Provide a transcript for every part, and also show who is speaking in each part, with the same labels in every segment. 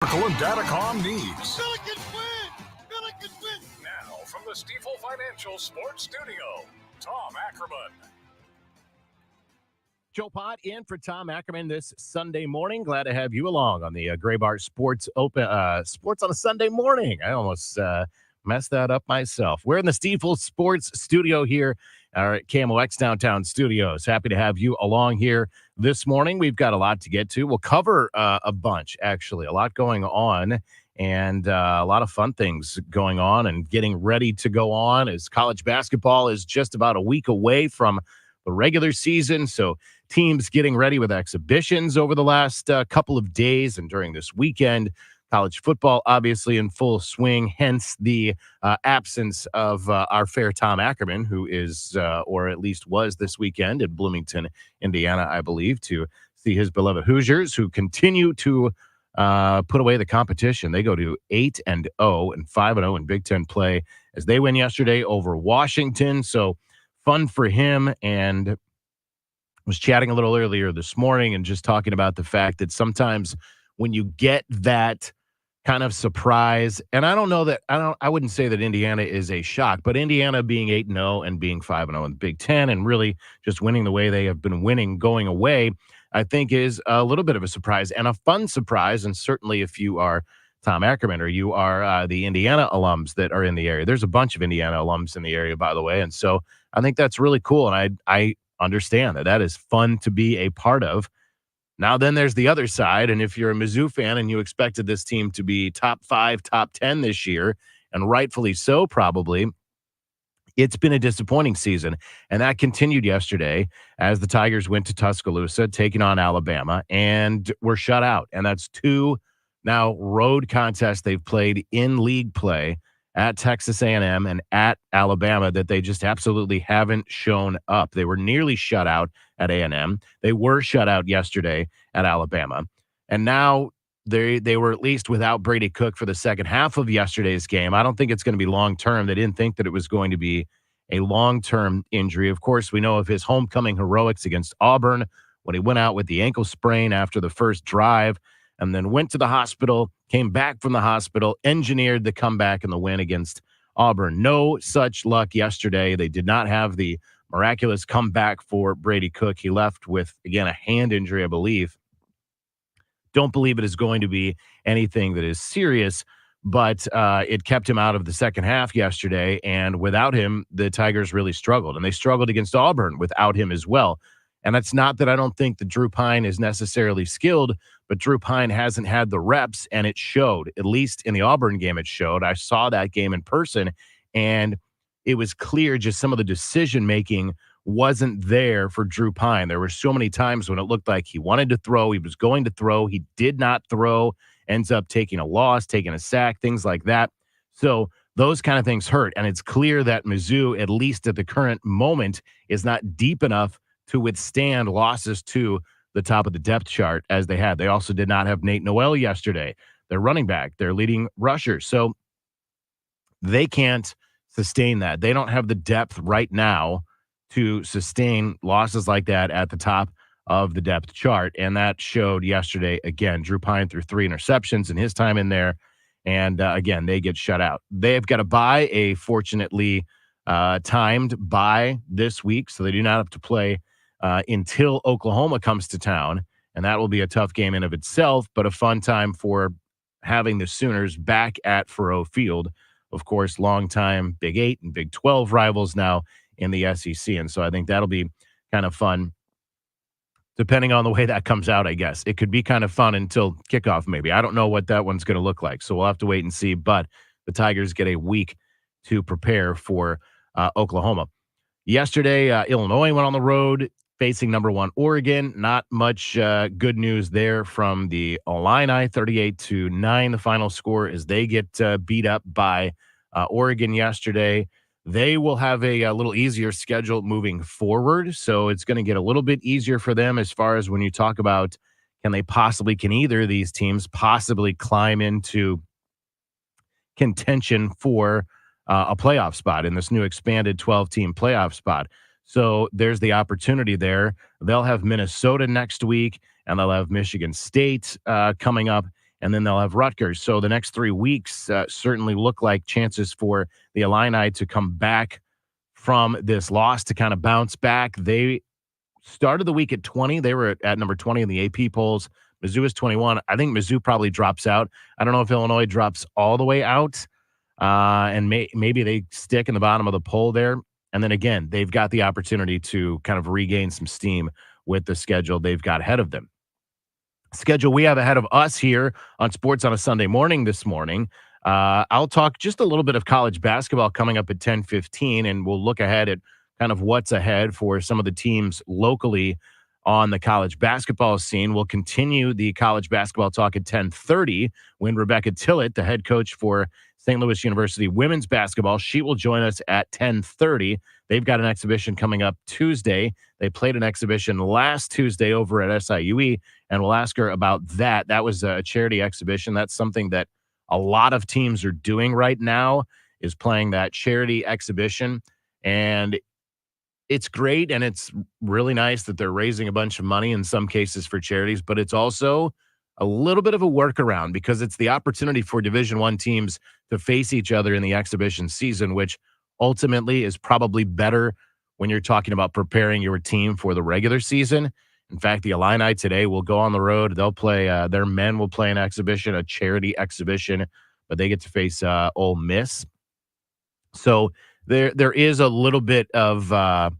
Speaker 1: and Datacom needs.
Speaker 2: Billy can win! Billy can win!
Speaker 1: Now, from the Stifel Financial Sports Studio, Tom Ackerman.
Speaker 3: Joe Pott in for Tom Ackerman this Sunday morning. Glad to have you along on the Gray Bar Sports Sports on a Sunday morning. I almost messed that up myself. We're in the Stifel Sports Studio here at KMOX Downtown Studios. Happy to have you along here this morning. We've got a lot to get to. We'll cover a bunch, actually. A lot going on and a lot of fun things going on and getting ready to go on as college basketball is just about a week away from the regular season. So teams getting ready with exhibitions over the last couple of days and during this weekend. College football, obviously, in full swing, hence the absence of our fair Tom Ackerman, who is, or at least was this weekend in Bloomington, Indiana, I believe, to see his beloved Hoosiers, who continue to put away the competition. They go to 8-0 and 5-0 in Big Ten play as they win yesterday over Washington. So fun for him, and was chatting a little earlier this morning and just talking about the fact that sometimes when you get that kind of surprise, and I wouldn't say that Indiana is a shock, but Indiana being 8-0 and being 5-0 in the Big Ten and really just winning the way they have been winning going away, I think is a little bit of a surprise and a fun surprise. And certainly if you are Tom Ackerman or you are the Indiana alums that are in the area, there's a bunch of Indiana alums in the area, by the way. And so I think that's really cool. And I understand that is fun to be a part of. Now, then there's the other side. And if you're a Mizzou fan and you expected this team to be top 5, top 10 this year, and rightfully so, probably, it's been a disappointing season. And that continued yesterday as the Tigers went to Tuscaloosa, taking on Alabama, and were shut out. And that's 2 now road contests they've played in league play at Texas A&M and at Alabama that they just absolutely haven't shown up. They were nearly shut out at A&M. They were shut out yesterday at Alabama. And now they were at least without Brady Cook for the second half of yesterday's game. I don't think it's going to be long-term. They didn't think that it was going to be a long-term injury. Of course, we know of his homecoming heroics against Auburn when he went out with the ankle sprain after the first drive and then went to the hospital, came back from the hospital, engineered the comeback and the win against Auburn. No such luck yesterday. They did not have the miraculous comeback for Brady Cook. He left with, again, a hand injury, I believe. Don't believe it is going to be anything that is serious, but it kept him out of the second half yesterday, and without him, the Tigers really struggled, and they struggled against Auburn without him as well. And that's not that I don't think that Drew Pine is necessarily skilled, but Drew Pine hasn't had the reps, and it showed. At least in the Auburn game, it showed. I saw that game in person, and it was clear just some of the decision-making wasn't there for Drew Pine. There were so many times when it looked like he wanted to throw, he was going to throw, he did not throw, ends up taking a loss, taking a sack, things like that. So those kind of things hurt, and it's clear that Mizzou, at least at the current moment, is not deep enough to withstand losses to the top of the depth chart as they had. They also did not have Nate Noel yesterday, their running back, their leading rusher. So they can't sustain that. They don't have the depth right now to sustain losses like that at the top of the depth chart. And that showed yesterday. Again, Drew Pine threw 3 interceptions in his time in there. And again, they get shut out. They've got to buy a fortunately timed bye this week. So they do not have to play until Oklahoma comes to town. And that will be a tough game in of itself, but a fun time for having the Sooners back at Faurot Field. Of course, longtime Big 8 and Big 12 rivals now in the SEC. And so I think that'll be kind of fun, depending on the way that comes out, I guess. It could be kind of fun until kickoff, maybe. I don't know what that one's going to look like, so we'll have to wait and see. But the Tigers get a week to prepare for Oklahoma. Yesterday, Illinois went on the road, facing number 1 Oregon. Not much good news there from the Illini. 38-9, the final score, as they get beat up by Oregon yesterday. They will have a little easier schedule moving forward, so it's going to get a little bit easier for them as far as when you talk about can either of these teams possibly climb into contention for a playoff spot in this new expanded 12-team playoff spot. So there's the opportunity there. They'll have Minnesota next week, and they'll have Michigan State coming up. and then they'll have Rutgers. So the next 3 weeks certainly look like chances for the Illini to come back from this loss, to kind of bounce back. They started the week at 20. They were at number 20 in the AP polls. Mizzou is 21. I think Mizzou probably drops out. I don't know if Illinois drops all the way out, and maybe they stick in the bottom of the poll there. And then again, they've got the opportunity to kind of regain some steam with the schedule they've got ahead of them. Schedule we have ahead of us here on Sports on a Sunday Morning this morning. I'll talk just a little bit of college basketball coming up at 10:15, and we'll look ahead at kind of what's ahead for some of the teams locally on the college basketball scene. We'll continue the college basketball talk at 10:30 when Rebecca Tillett, the head coach for St. Louis University women's basketball, she will join us at 10:30. They've got an exhibition coming up Tuesday. They played an exhibition last Tuesday over at SIUE, and we'll ask her about that. That was a charity exhibition. That's something that a lot of teams are doing right now, is playing that charity exhibition. And it's great, and it's really nice that they're raising a bunch of money in some cases for charities, but it's also a little bit of a workaround because it's the opportunity for Division I teams to face each other in the exhibition season, which ultimately is probably better when you're talking about preparing your team for the regular season. In fact, the Illini today will go on the road. They'll play, their men will play an exhibition, a charity exhibition, but they get to face Ole Miss. So there is a little bit of, I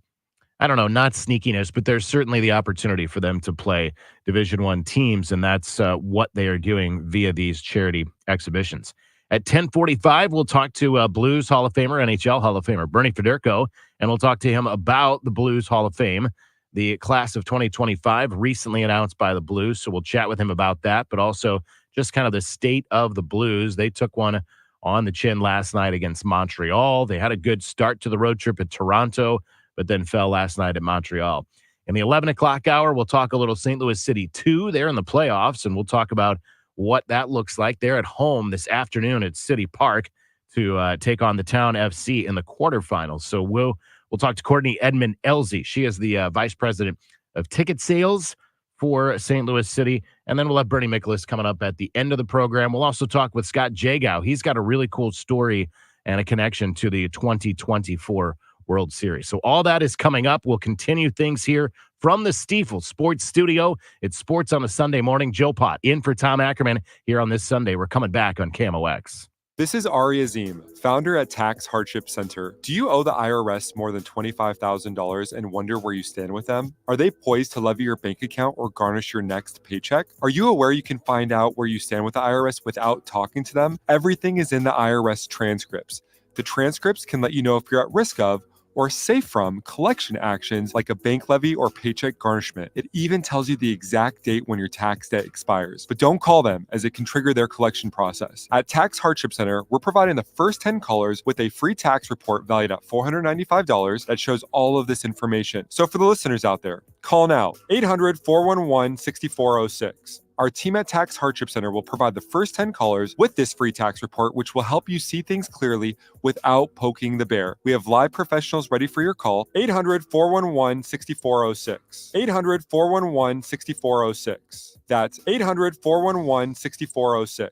Speaker 3: don't know, not sneakiness, but there's certainly the opportunity for them to play Division I teams, and that's what they are doing via these charity exhibitions. At 10:45, we'll talk to Blues Hall of Famer, NHL Hall of Famer Bernie Federko, and we'll talk to him about the Blues Hall of Fame, the class of 2025, recently announced by the Blues. So we'll chat with him about that, but also just kind of the state of the Blues. They took one on the chin last night against Montreal. They had a good start to the road trip at Toronto, but then fell last night at Montreal. In the 11 o'clock hour, we'll talk a little St. Louis City 2. They're in the playoffs, and we'll talk about what that looks like. They're at home this afternoon at City Park to take on the Town FC in the quarterfinals. So we'll talk to Courtney Edmond Elzy. She is the vice president of ticket sales for St. Louis City. And then we'll have Bernie Michaelis coming up at the end of the program. We'll also talk with Scott Jagow. He's got a really cool story and a connection to the 2024 World Series. So all that is coming up. We'll continue things here from the Stiefel Sports Studio. It's Sports on a Sunday Morning. Joe Pott in for Tom Ackerman here on this Sunday. We're coming back on KMOX.
Speaker 4: This is Ari Azim, founder at Tax Hardship Center. Do you owe the IRS more than $25,000 and wonder where you stand with them? Are they poised to levy your bank account or garnish your next paycheck? Are you aware you can find out where you stand with the IRS without talking to them? Everything is in the IRS transcripts. The transcripts can let you know if you're at risk of or safe from collection actions like a bank levy or paycheck garnishment. It even tells you the exact date when your tax debt expires. But don't call them, as it can trigger their collection process. At Tax Hardship Center, we're providing the first 10 callers with a free tax report valued at $495 that shows all of this information. So for the listeners out there, call now, 800-411-6406. Our team at Tax Hardship Center will provide the first 10 callers with this free tax report, which will help you see things clearly without poking the bear. We have live professionals ready for your call. 800-411-6406. 800-411-6406. That's 800-411-6406.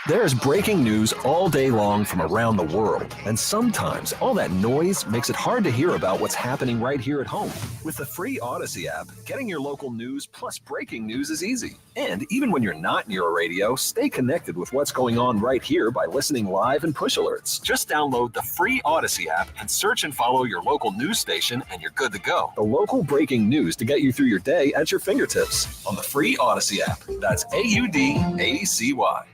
Speaker 5: There's breaking news all day long from around the world. And sometimes all that noise makes it hard to hear about what's happening right here at home. With the free Odyssey app, getting your local news plus breaking news is easy. And even when you're not near a radio, stay connected with what's going on right here by listening live and push alerts. Just download the free Odyssey app and search and follow your local news station, and you're good to go. The local breaking news to get you through your day at your fingertips on the free Odyssey app. That's AUDACY.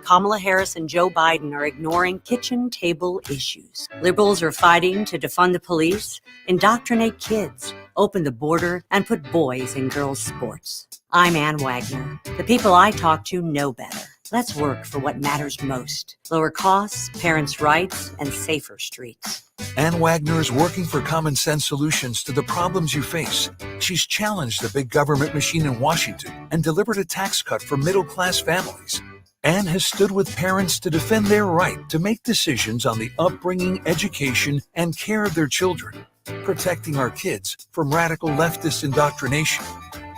Speaker 6: Kamala Harris and Joe Biden are ignoring kitchen table issues. Liberals are fighting to defund the police, indoctrinate kids, open the border, and put boys in girls' sports. I'm Ann Wagner. The people I talk to know better. Let's work for what matters most. Lower costs, parents' rights, and safer streets.
Speaker 7: Ann Wagner is working for common sense solutions to the problems you face. She's challenged the big government machine in Washington and delivered a tax cut for middle-class families. Ann has stood with parents to defend their right to make decisions on the upbringing, education, and care of their children, protecting our kids from radical leftist indoctrination.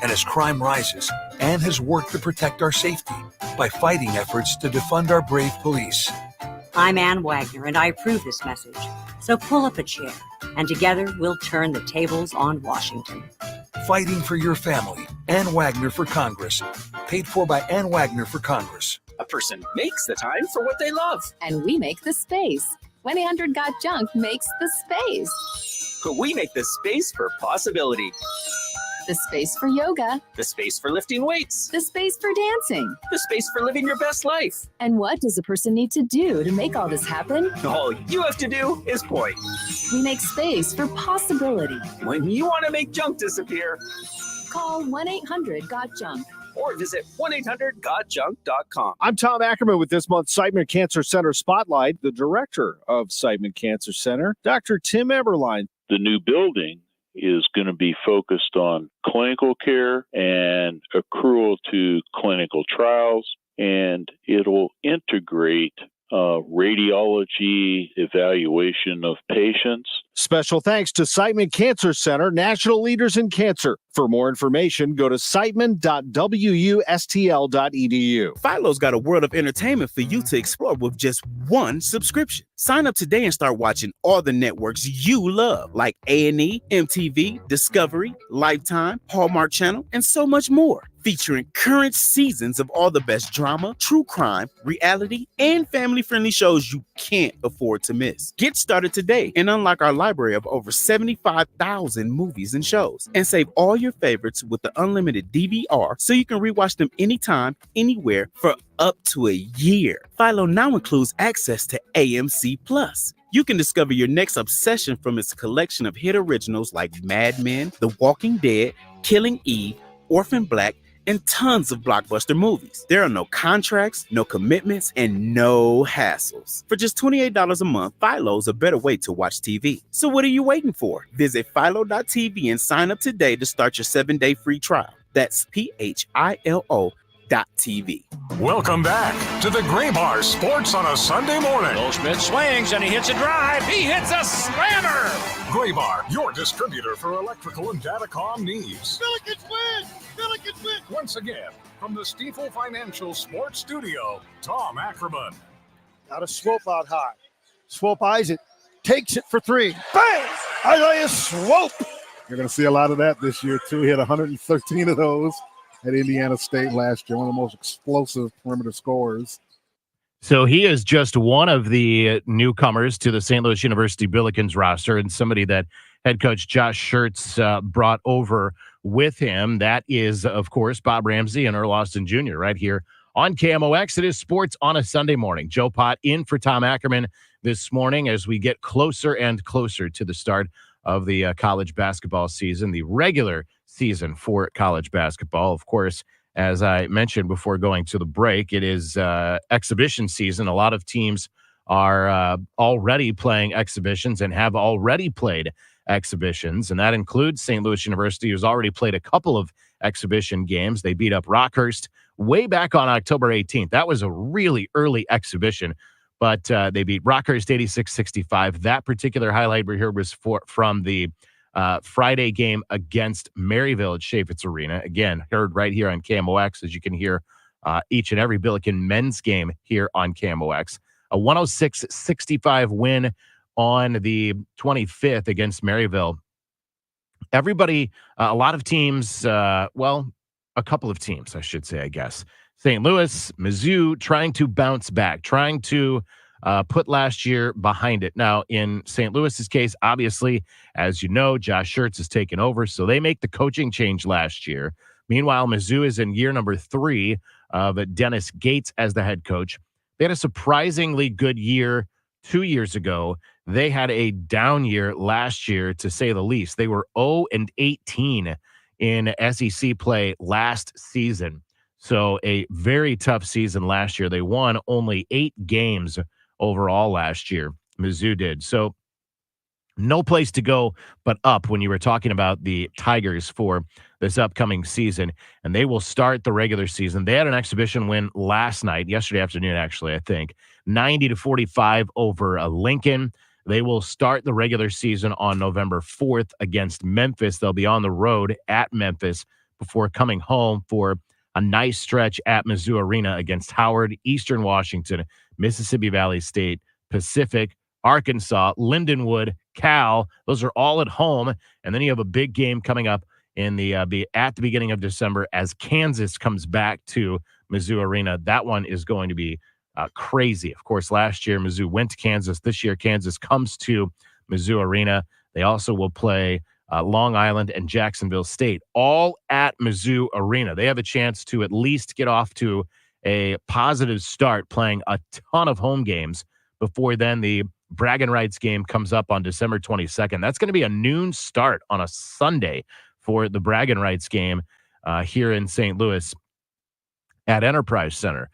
Speaker 7: And as crime rises, Ann has worked to protect our safety by fighting efforts to defund our brave police.
Speaker 6: I'm Ann Wagner, and I approve this message. So pull up a chair, and together we'll turn the tables on Washington.
Speaker 7: Fighting for your family. Ann Wagner for Congress. Paid for by Ann Wagner for Congress.
Speaker 8: A person makes the time for what they love.
Speaker 9: And we make the space. 1-800-GOT-JUNK makes the space.
Speaker 8: But we make the space for possibility.
Speaker 9: The space for yoga.
Speaker 8: The space for lifting weights.
Speaker 9: The space for dancing.
Speaker 8: The space for living your best life.
Speaker 9: And what does a person need to do to make all this happen?
Speaker 8: All you have to do is point.
Speaker 9: We make space for possibility.
Speaker 8: When you want to make junk disappear,
Speaker 9: call 1-800-GOT-JUNK.
Speaker 8: or visit 1-800-GOT-JUNK.com.
Speaker 2: I'm Tom Ackerman with this month's Siteman Cancer Center Spotlight. The director of Siteman Cancer Center, Dr. Tim Eberlein.
Speaker 10: The new building is going to be focused on clinical care and accrual to clinical trials, and it'll integrate radiology evaluation of patients.
Speaker 2: Special thanks to Siteman Cancer Center, national leaders in cancer. For more information, go to siteman.wustl.edu.
Speaker 11: Philo's got a world of entertainment for you to explore with just one subscription. Sign up today and start watching all the networks you love, like A&E, MTV, Discovery, Lifetime, Hallmark Channel, and so much more. Featuring current seasons of all the best drama, true crime, reality, and family-friendly shows you can't afford to miss. Get started today and unlock our library of over 75,000 movies and shows. And save all your favorites with the unlimited DVR so you can rewatch them anytime, anywhere for up to a year. Philo now includes access to AMC+. You can discover your next obsession from its collection of hit originals like Mad Men, The Walking Dead, Killing Eve, Orphan Black, and tons of blockbuster movies. There are no contracts, no commitments, and no hassles. For just $28 a month, Philo's a better way to watch TV. So what are you waiting for? Visit philo.tv and sign up today to start your 7-day free trial. That's PHILO.TV.
Speaker 1: Welcome back to the Gray Bar Sports on a Sunday morning.
Speaker 12: Goldschmidt swings and he hits a drive. He hits a slammer.
Speaker 1: Gray Bar, your distributor for electrical and datacom needs.
Speaker 2: Billikens win! Billikens win!
Speaker 1: Once again, from the Stifel Financial Sports Studio, Tom Ackerman.
Speaker 2: Got a Swope out high. Swope eyes it. Takes it for three. Bang! Isaiah Swope!
Speaker 13: You're going to see a lot of that this year, too. He had 113 of those at Indiana State last year, one of the most explosive perimeter scorers.
Speaker 3: So he is just one of the newcomers to the St. Louis University Billikens roster, and somebody that head coach Josh Schertz brought over with him. That is, of course, Bob Ramsey and Earl Austin Jr. right here on KMOX. It is Sports on a Sunday morning. Joe Pott in for Tom Ackerman this morning as we get closer and closer to the start of the college basketball season, the regular season for college basketball. Of course, as I mentioned before going to the break, it is exhibition season. A lot of teams are already playing exhibitions and have already played exhibitions, and that includes St. Louis University, who's already played a couple of exhibition games. They beat up Rockhurst way back on October 18th. That was a really early exhibition, but they beat Rockhurst 86-65. That particular highlight we heard was from the Friday game against Maryville at Chaffetz Arena. Again, heard right here on KMOX, as you can hear each and every Billiken men's game here on KMOX. A 106-65 win on the 25th against Maryville. Everybody, a lot of teams, a couple of teams, I should say, I guess. St. Louis, Mizzou, trying to bounce back, trying to put last year behind it. Now, in St. Louis's case, obviously, as you know, Josh Schertz has taken over, so they make the coaching change last year. Meanwhile, Mizzou is in year number 3 of Dennis Gates as the head coach. They had a surprisingly good year 2 years ago. They had a down year last year, to say the least. They were 0-18 in SEC play last season. So a very tough season last year. They won only 8 games overall last year. Mizzou did. So no place to go but up when you were talking about the Tigers for this upcoming season. And they will start the regular season. They had an exhibition win last night, yesterday afternoon, actually, I think, 90-45 over Lincoln. They will start the regular season on November 4th against Memphis. They'll be on the road at Memphis before coming home for a nice stretch at Mizzou Arena against Howard, Eastern Washington, Mississippi Valley State, Pacific, Arkansas, Lindenwood, Cal. Those are all at home. And then you have a big game coming up in the at the beginning of December as Kansas comes back to Mizzou Arena. That one is going to be crazy. Of course, last year Mizzou went to Kansas. This year Kansas comes to Mizzou Arena. They also will play Long Island and Jacksonville State, all at Mizzou Arena. They have a chance to at least get off to a positive start, playing a ton of home games before then the bragging rights game comes up on December 22nd. That's going to be a noon start on a Sunday for the bragging rights game here in St. Louis at Enterprise Center.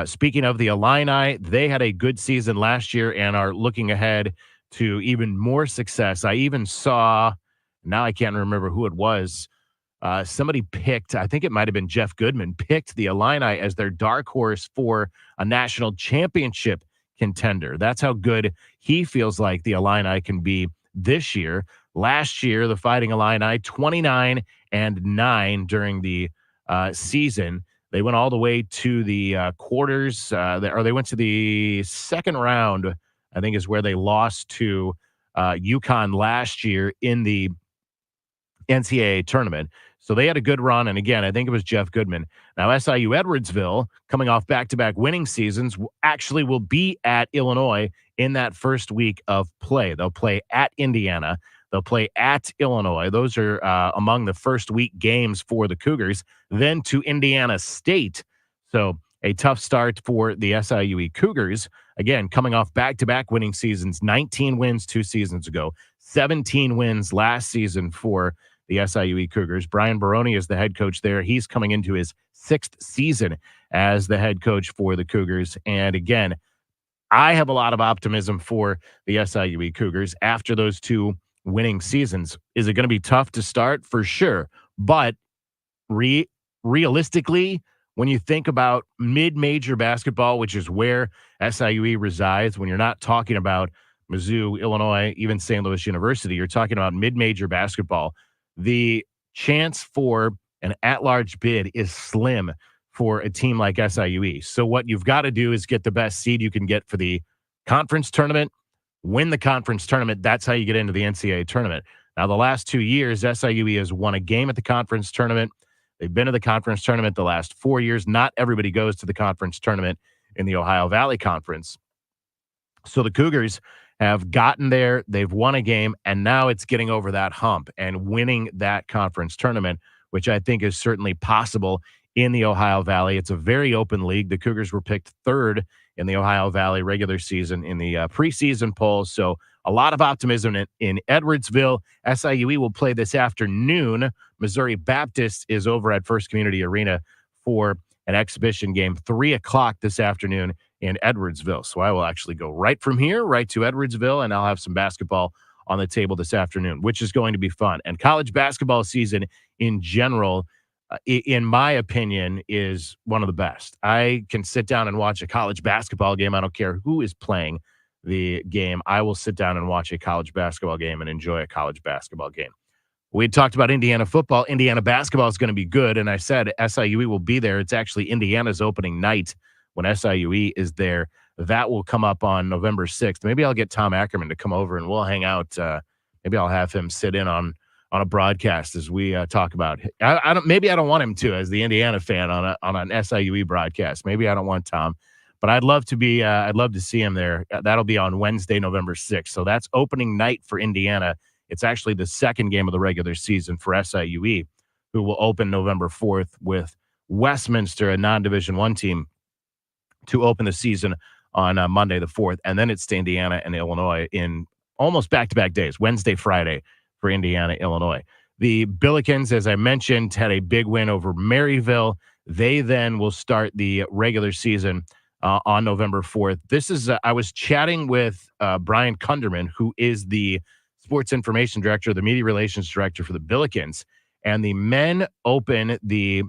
Speaker 3: Speaking of the Illini, they had a good season last year and are looking ahead to even more success. I even saw, now I can't remember who it was, somebody picked, I think it might have been Jeff Goodman, picked the Illini as their dark horse for a national championship contender. That's how good he feels like the Illini can be this year. Last year, the Fighting Illini, 29-9 during the season. They went all the way to the quarters, or they went to the second round, I think is where they lost to UConn last year in the NCAA tournament. So they had a good run. And again, I think it was Jeff Goodman. Now, SIU Edwardsville, coming off back-to-back winning seasons, actually will be at Illinois in that first week of play. They'll play at Indiana. They'll play at Illinois. Those are among the first week games for the Cougars. Then to Indiana State. So a tough start for the SIUE Cougars. Again, coming off back-to-back winning seasons, 19 wins 2 seasons ago, 17 wins last season for the SIUE Cougars. Brian Baroni is the head coach there. He's coming into his 6th season as the head coach for the Cougars. And again, I have a lot of optimism for the SIUE Cougars after those 2 winning seasons. Is it going to be tough to start? For sure. But realistically, when you think about mid-major basketball, which is where SIUE resides, when you're not talking about Mizzou, Illinois, even St. Louis University, you're talking about mid-major basketball, the chance for an at-large bid is slim for a team like SIUE. So what you've got to do is get the best seed you can get for the conference tournament, win the conference tournament. That's how you get into the NCAA tournament. Now, the last 2 years, SIUE has won a game at the conference tournament. They've been to the conference tournament the last 4 years. Not everybody goes to the conference tournament in the Ohio Valley Conference. So the Cougars have gotten there, they've won a game, and now it's getting over that hump and winning that conference tournament, which I think is certainly possible in the Ohio Valley. It's a very open league. The Cougars were picked 3rd in the Ohio Valley regular season in the preseason polls. So a lot of optimism in Edwardsville. SIUE will play this afternoon. Missouri Baptist is over at First Community Arena for an exhibition game, 3 o'clock this afternoon in Edwardsville. So I will actually go right from here, right to Edwardsville, and I'll have some basketball on the table this afternoon, which is going to be fun. And college basketball season in general, in my opinion, is one of the best. I can sit down and watch a college basketball game. I don't care who is playing the game. I will sit down and watch a college basketball game and enjoy a college basketball game. We had talked about Indiana football. Indiana basketball is going to be good, and I said SIUE will be there. It's actually Indiana's opening night when SIUE is there. That will come up on November 6th. Maybe I'll get Tom Ackerman to come over and we'll hang out. Maybe I'll have him sit in on a broadcast as we talk about it. I don't want him to, as the Indiana fan, on an SIUE broadcast. Maybe I don't want Tom, but I'd love to see him there. That'll be on Wednesday, November 6th. So that's opening night for Indiana. It's actually the second game of the regular season for SIUE, who will open November 4th with Westminster, a non-Division I team, to open the season on Monday the 4th. And then it's to Indiana and Illinois in almost back-to-back days, Wednesday, Friday for Indiana, Illinois. The Billikens, as I mentioned, had a big win over Maryville. They then will start the regular season on November 4th. This is, I was chatting with Brian Kunderman, who is the sports information director, the media relations director for the Billikens, and the men open the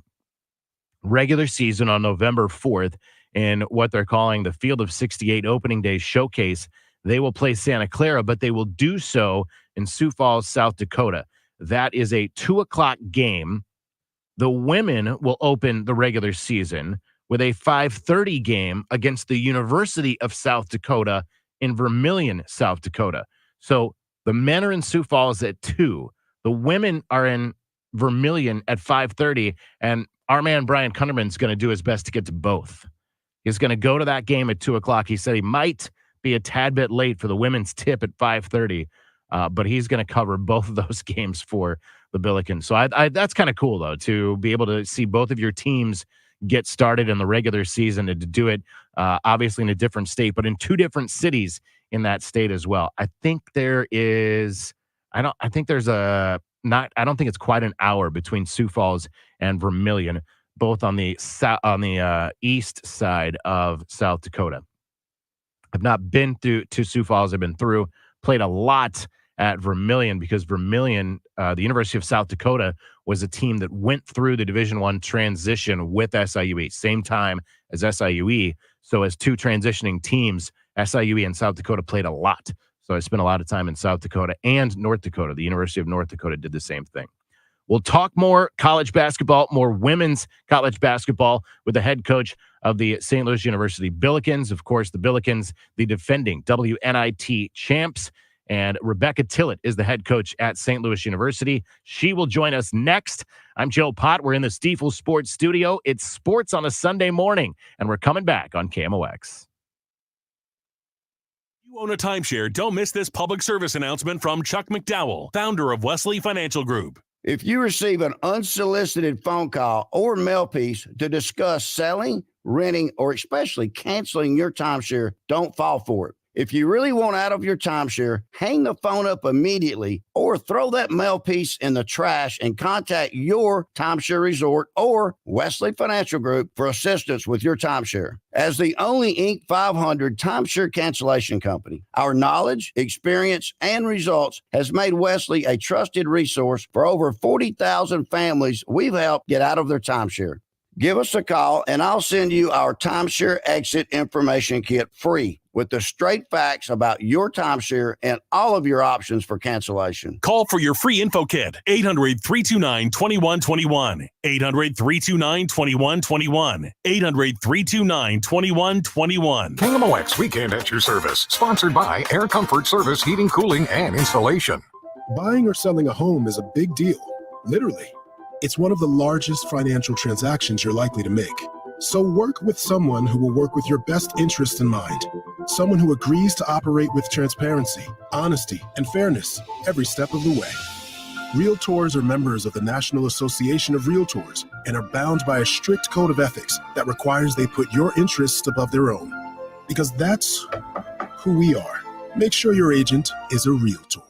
Speaker 3: regular season on November 4th in what they're calling the Field of 68 Opening Day Showcase. They will play Santa Clara, but they will do so in Sioux Falls, South Dakota. That is a 2 o'clock game. The women will open the regular season with a 5:30 game against the University of South Dakota in Vermilion, South Dakota. So the men are in Sioux Falls at 2. The women are in Vermilion at 5:30, and our man Brian Kunderman's going to do his best to get to both. He's going to go to that game at 2 o'clock. He said he might be a tad bit late for the women's tip at 5:30, but he's going to cover both of those games for the Billikens. So that's kind of cool, though, to be able to see both of your teams get started in the regular season and to do it obviously in a different state, but in 2 different cities in that state as well. I think there is, I don't think it's quite an hour between Sioux Falls and Vermilion, both on the east side of South Dakota. I've not been to Sioux Falls. I've been through, played a lot at Vermilion because Vermilion, the University of South Dakota, was a team that went through the Division I transition with SIUE, same time as SIUE. So as 2 transitioning teams, SIUE and South Dakota played a lot. So I spent a lot of time in South Dakota and North Dakota. The University of North Dakota did the same thing. We'll talk more college basketball, more women's college basketball with the head coach of the St. Louis University Billikens. Of course, the Billikens, the defending WNIT champs. And Rebecca Tillett is the head coach at St. Louis University. She will join us next. I'm Joe Pott. We're in the Stiefel Sports Studio. It's sports on a Sunday morning, and we're coming back on KMOX.
Speaker 14: You own a timeshare, don't miss this public service announcement from Chuck McDowell, founder of Wesley Financial Group.
Speaker 15: If you receive an unsolicited phone call or mail piece to discuss selling, renting, or especially canceling your timeshare, don't fall for it. If you really want out of your timeshare, hang the phone up immediately or throw that mail piece in the trash and contact your timeshare resort or Wesley Financial Group for assistance with your timeshare. As the only Inc. 500 timeshare cancellation company, our knowledge, experience, and results has made Wesley a trusted resource for over 40,000 families we've helped get out of their timeshare. Give us a call and I'll send you our timeshare exit information kit free with the straight facts about your timeshare and all of your options for cancellation.
Speaker 14: Call for your free info kit, 800-329-2121, 800-329-2121, 800-329-2121.
Speaker 1: KMOX Weekend at your service, sponsored by Air Comfort Service Heating, Cooling, and Installation.
Speaker 16: Buying or selling a home is a big deal, literally. It's one of the largest financial transactions you're likely to make. So work with someone who will work with your best interests in mind. Someone who agrees to operate with transparency, honesty, and fairness every step of the way. Realtors are members of the National Association of Realtors and are bound by a strict code of ethics that requires they put your interests above their own. Because that's who we are. Make sure your agent is a realtor.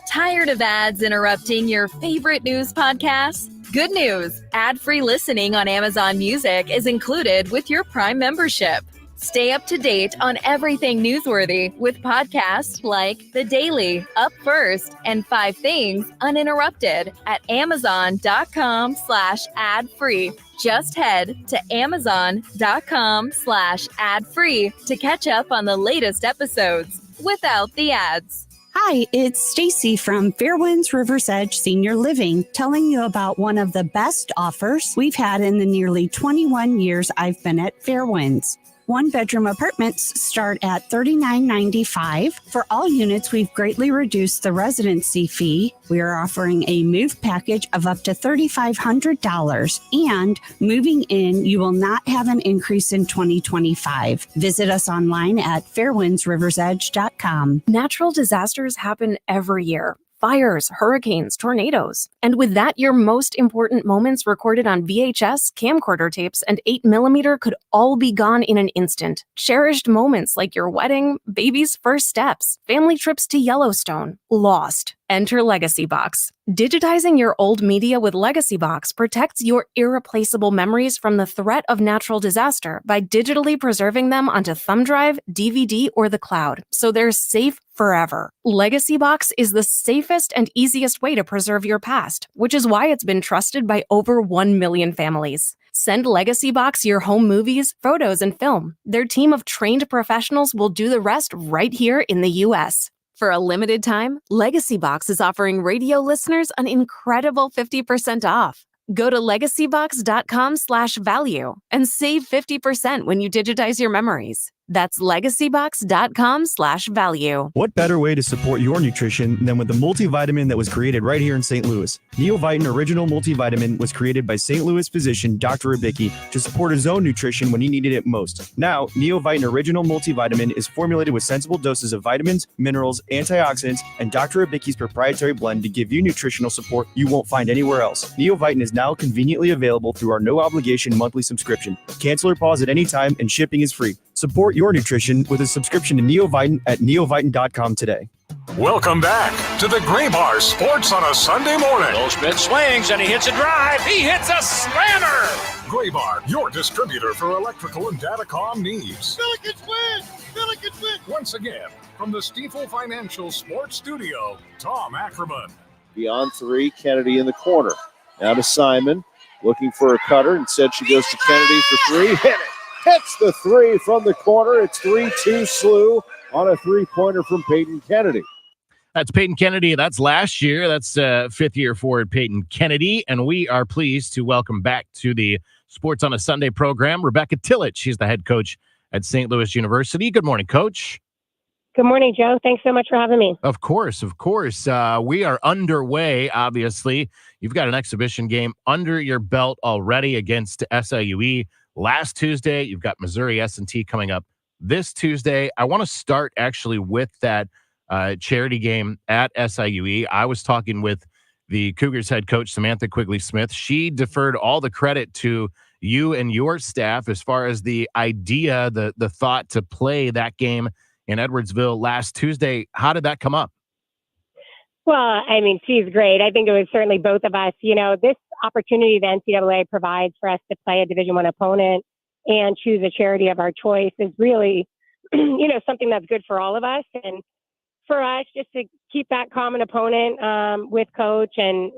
Speaker 17: Tired of ads interrupting your favorite news podcasts? Good news! Ad-free listening on Amazon Music is included with your Prime membership. Stay up to date on everything newsworthy with podcasts like The Daily, Up First, and 5 Things Uninterrupted at Amazon.com/ad-free. Just head to Amazon.com/ad-free to catch up on the latest episodes without the ads.
Speaker 18: Hi, it's Stacy from Fairwinds River's Edge Senior Living, telling you about one of the best offers we've had in the nearly 21 years I've been at Fairwinds. 1-bedroom apartments start at $39.95. For all units, we've greatly reduced the residency fee. We are offering a move package of up to $3,500. And moving in, you will not have an increase in 2025. Visit us online at fairwindsriversedge.com.
Speaker 19: Natural disasters happen every year. Fires, hurricanes, tornadoes. And with that, your most important moments recorded on VHS, camcorder tapes, and 8mm could all be gone in an instant. Cherished moments like your wedding, baby's first steps, family trips to Yellowstone, lost. Enter Legacy Box. Digitizing your old media with Legacy Box protects your irreplaceable memories from the threat of natural disaster by digitally preserving them onto thumb drive, DVD, or the cloud, so they're safe forever. Legacy Box is the safest and easiest way to preserve your past, which is why it's been trusted by over 1 million families. Send Legacy Box your home movies, photos, and film. Their team of trained professionals will do the rest right here in the U.S. For a limited time, Legacy Box is offering radio listeners an incredible 50% off. Go to legacybox.com/value and save 50% when you digitize your memories. That's legacybox.com/value.
Speaker 20: What better way to support your nutrition than with the multivitamin that was created right here in St. Louis? Neovitin Original Multivitamin was created by St. Louis physician Dr. Ribicki to support his own nutrition when he needed it most. Now, Neovitin Original Multivitamin is formulated with sensible doses of vitamins, minerals, antioxidants, and Dr. Ribicki's proprietary blend to give you nutritional support you won't find anywhere else. Neovitin is now conveniently available through our no-obligation monthly subscription. Cancel or pause at any time, and shipping is free. Support your nutrition with a subscription to Neovitin at neovitin.com today.
Speaker 1: Welcome back to the Gray Bar Sports on a Sunday morning.
Speaker 12: Goldschmidt swings and he hits a drive. He hits a slammer.
Speaker 1: Gray Bar, your distributor for electrical and datacom needs.
Speaker 21: Billikens win! Billikens win!
Speaker 1: Once again, from the Stifel Financial Sports Studio, Tom Ackerman.
Speaker 2: Beyond three, Kennedy in the corner. Now to Simon, looking for a cutter. Instead, she goes to Kennedy for three. Hit it! Hits the three from the corner. It's 3-2 SLU on a three-pointer from Peyton Kennedy.
Speaker 3: That's Peyton Kennedy. That's last year. That's fifth-year forward Peyton Kennedy. And we are pleased to welcome back to the Sports on a Sunday program, Rebecca Tillett. She's the head coach at St. Louis University. Good morning, Coach.
Speaker 22: Good morning, Joe. Thanks so much for having me.
Speaker 3: Of course. We are underway, obviously. You've got an exhibition game under your belt already against SIUE. Last Tuesday, you've got Missouri S&T coming up this Tuesday. I want to start actually with that charity game at SIUE. I was talking with the Cougars head coach, Samantha Quigley-Smith. She deferred all the credit to you and your staff as far as the idea, the thought to play that game in Edwardsville last Tuesday. How did that come up?
Speaker 22: Well, I mean, she's great. I think it was certainly both of us. You know, this opportunity the NCAA provides for us to play a Division I opponent and choose a charity of our choice is really, something that's good for all of us. And for us, just to keep that common opponent with Coach and,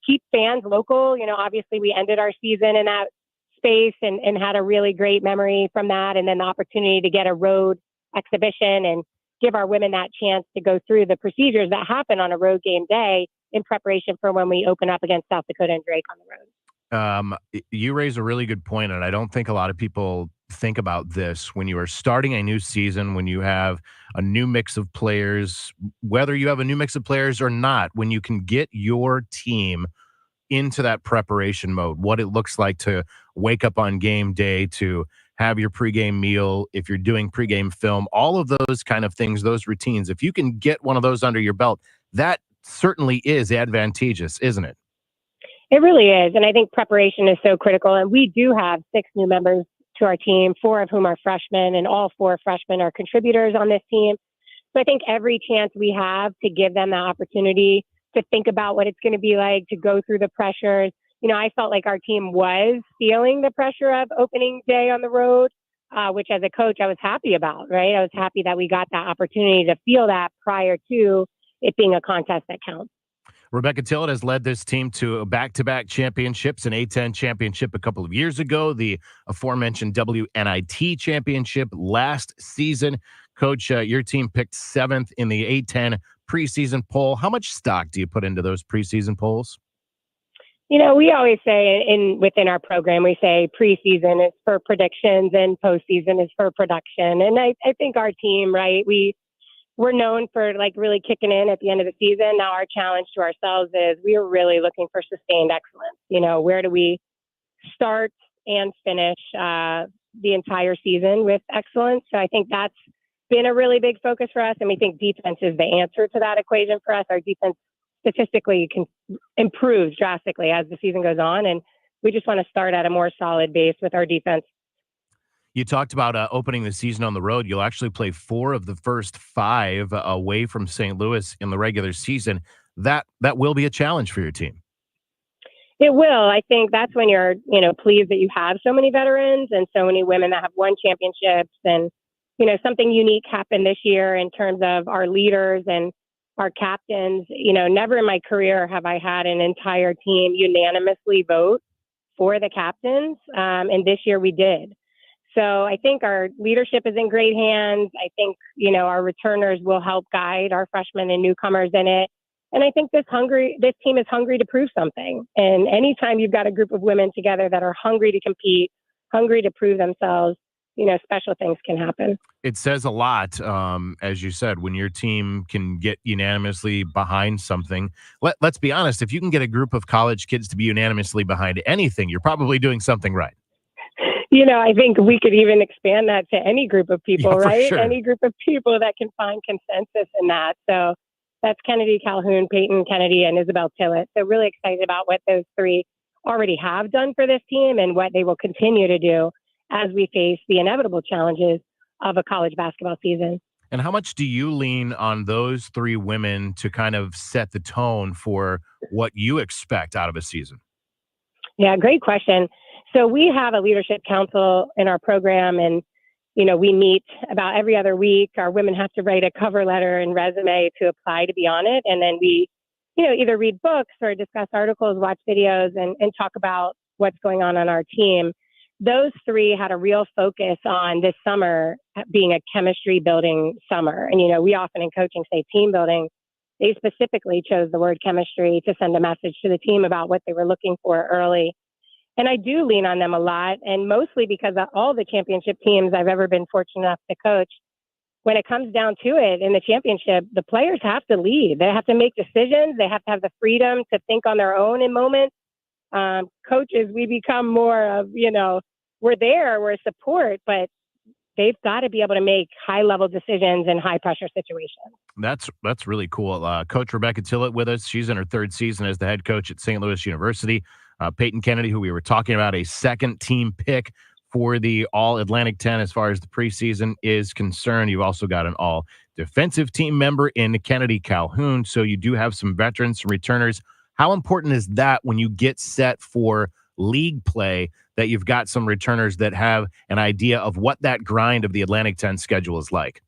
Speaker 22: keep fans local. Obviously we ended our season in that space and had a really great memory from that. And then the opportunity to get a road exhibition and give our women that chance to go through the procedures that happen on a road game day in preparation for when we open up against South Dakota and Drake on the road.
Speaker 3: You raise a really good point, and I don't think a lot of people think about this. When you are starting a new season, when you have a new mix of players, whether you have a new mix of players or not, when you can get your team into that preparation mode, what it looks like to wake up on game day, to have your pregame meal, if you're doing pregame film, all of those kind of things, those routines, if you can get one of those under your belt, that certainly is advantageous, isn't it?
Speaker 22: It really is. And I think preparation is so critical. And we do have 6 new members to our team, 4 of whom are freshmen, and all 4 freshmen are contributors on this team. So I think every chance we have to give them the opportunity to think about what it's going to be like, to go through the pressures. I felt like our team was feeling the pressure of opening day on the road, which as a coach, I was happy about, right? I was happy that we got that opportunity to feel that prior to it being a contest that counts.
Speaker 3: Rebecca Tillett has led this team to back-to-back championships, an A-10 championship a couple of years ago, the aforementioned WNIT championship last season. Coach, your team picked 7th in the A-10 preseason poll. How much stock do you put into those preseason polls?
Speaker 22: We always say within our program, we say preseason is for predictions and postseason is for production. And I think our team, right, we're known for really kicking in at the end of the season. Now our challenge to ourselves is we are really looking for sustained excellence. Where do we start and finish the entire season with excellence? So I think that's been a really big focus for us. And we think defense is the answer to that equation for us. Our defense statistically improves drastically as the season goes on. And we just want to start at a more solid base with our defense.
Speaker 3: You talked about opening the season on the road. You'll actually play 4 of the first 5 away from St. Louis in the regular season. That will be a challenge for your team.
Speaker 22: It will. I think that's when you're, pleased that you have so many veterans and so many women that have won championships. And, something unique happened this year in terms of our leaders and our captains. Never in my career have I had an entire team unanimously vote for the captains. And this year we did. So I think our leadership is in great hands. I think, our returners will help guide our freshmen and newcomers in it. And I think this team is hungry to prove something. And anytime you've got a group of women together that are hungry to compete, hungry to prove themselves, special things can happen.
Speaker 3: It says a lot, as you said, when your team can get unanimously behind something. Let's be honest, if you can get a group of college kids to be unanimously behind anything, you're probably doing something right.
Speaker 22: I think we could even expand that to any group of people, right?
Speaker 3: Sure.
Speaker 22: Any group of people that can find consensus in that. So that's Kennedy Calhoun, Peyton Kennedy, and Isabel Tillett. So really excited about what those three already have done for this team and what they will continue to do as we face the inevitable challenges of a college basketball season.
Speaker 3: And how much do you lean on those three women to kind of set the tone for what you expect out of a season?
Speaker 22: Yeah, great question. So we have a leadership council in our program, and we meet about every other week. Our women have to write a cover letter and resume to apply to be on it. And then we, either read books or discuss articles, watch videos, and talk about what's going on our team. Those three had a real focus on this summer being a chemistry building summer. And, we often in coaching say team building. They specifically chose the word chemistry to send a message to the team about what they were looking for early. And I do lean on them a lot, and mostly because of all the championship teams I've ever been fortunate enough to coach, when it comes down to it in the championship, the players have to lead. They have to make decisions. They have to have the freedom to think on their own in moments. Coaches, we become more of, we're there, we're support, but they've got to be able to make high-level decisions in high-pressure situations.
Speaker 3: That's really cool. Coach Rebecca Tillett with us. She's in her third season as the head coach at St. Louis University. Peyton Kennedy, who we were talking about, a second-team pick for the All-Atlantic 10 as far as the preseason is concerned. You've also got an all-defensive team member in Kennedy Calhoun, so you do have some veterans, some returners. How important is that when you get set for league play, that you've got some returners that have an idea of what that grind of the Atlantic 10 schedule is like?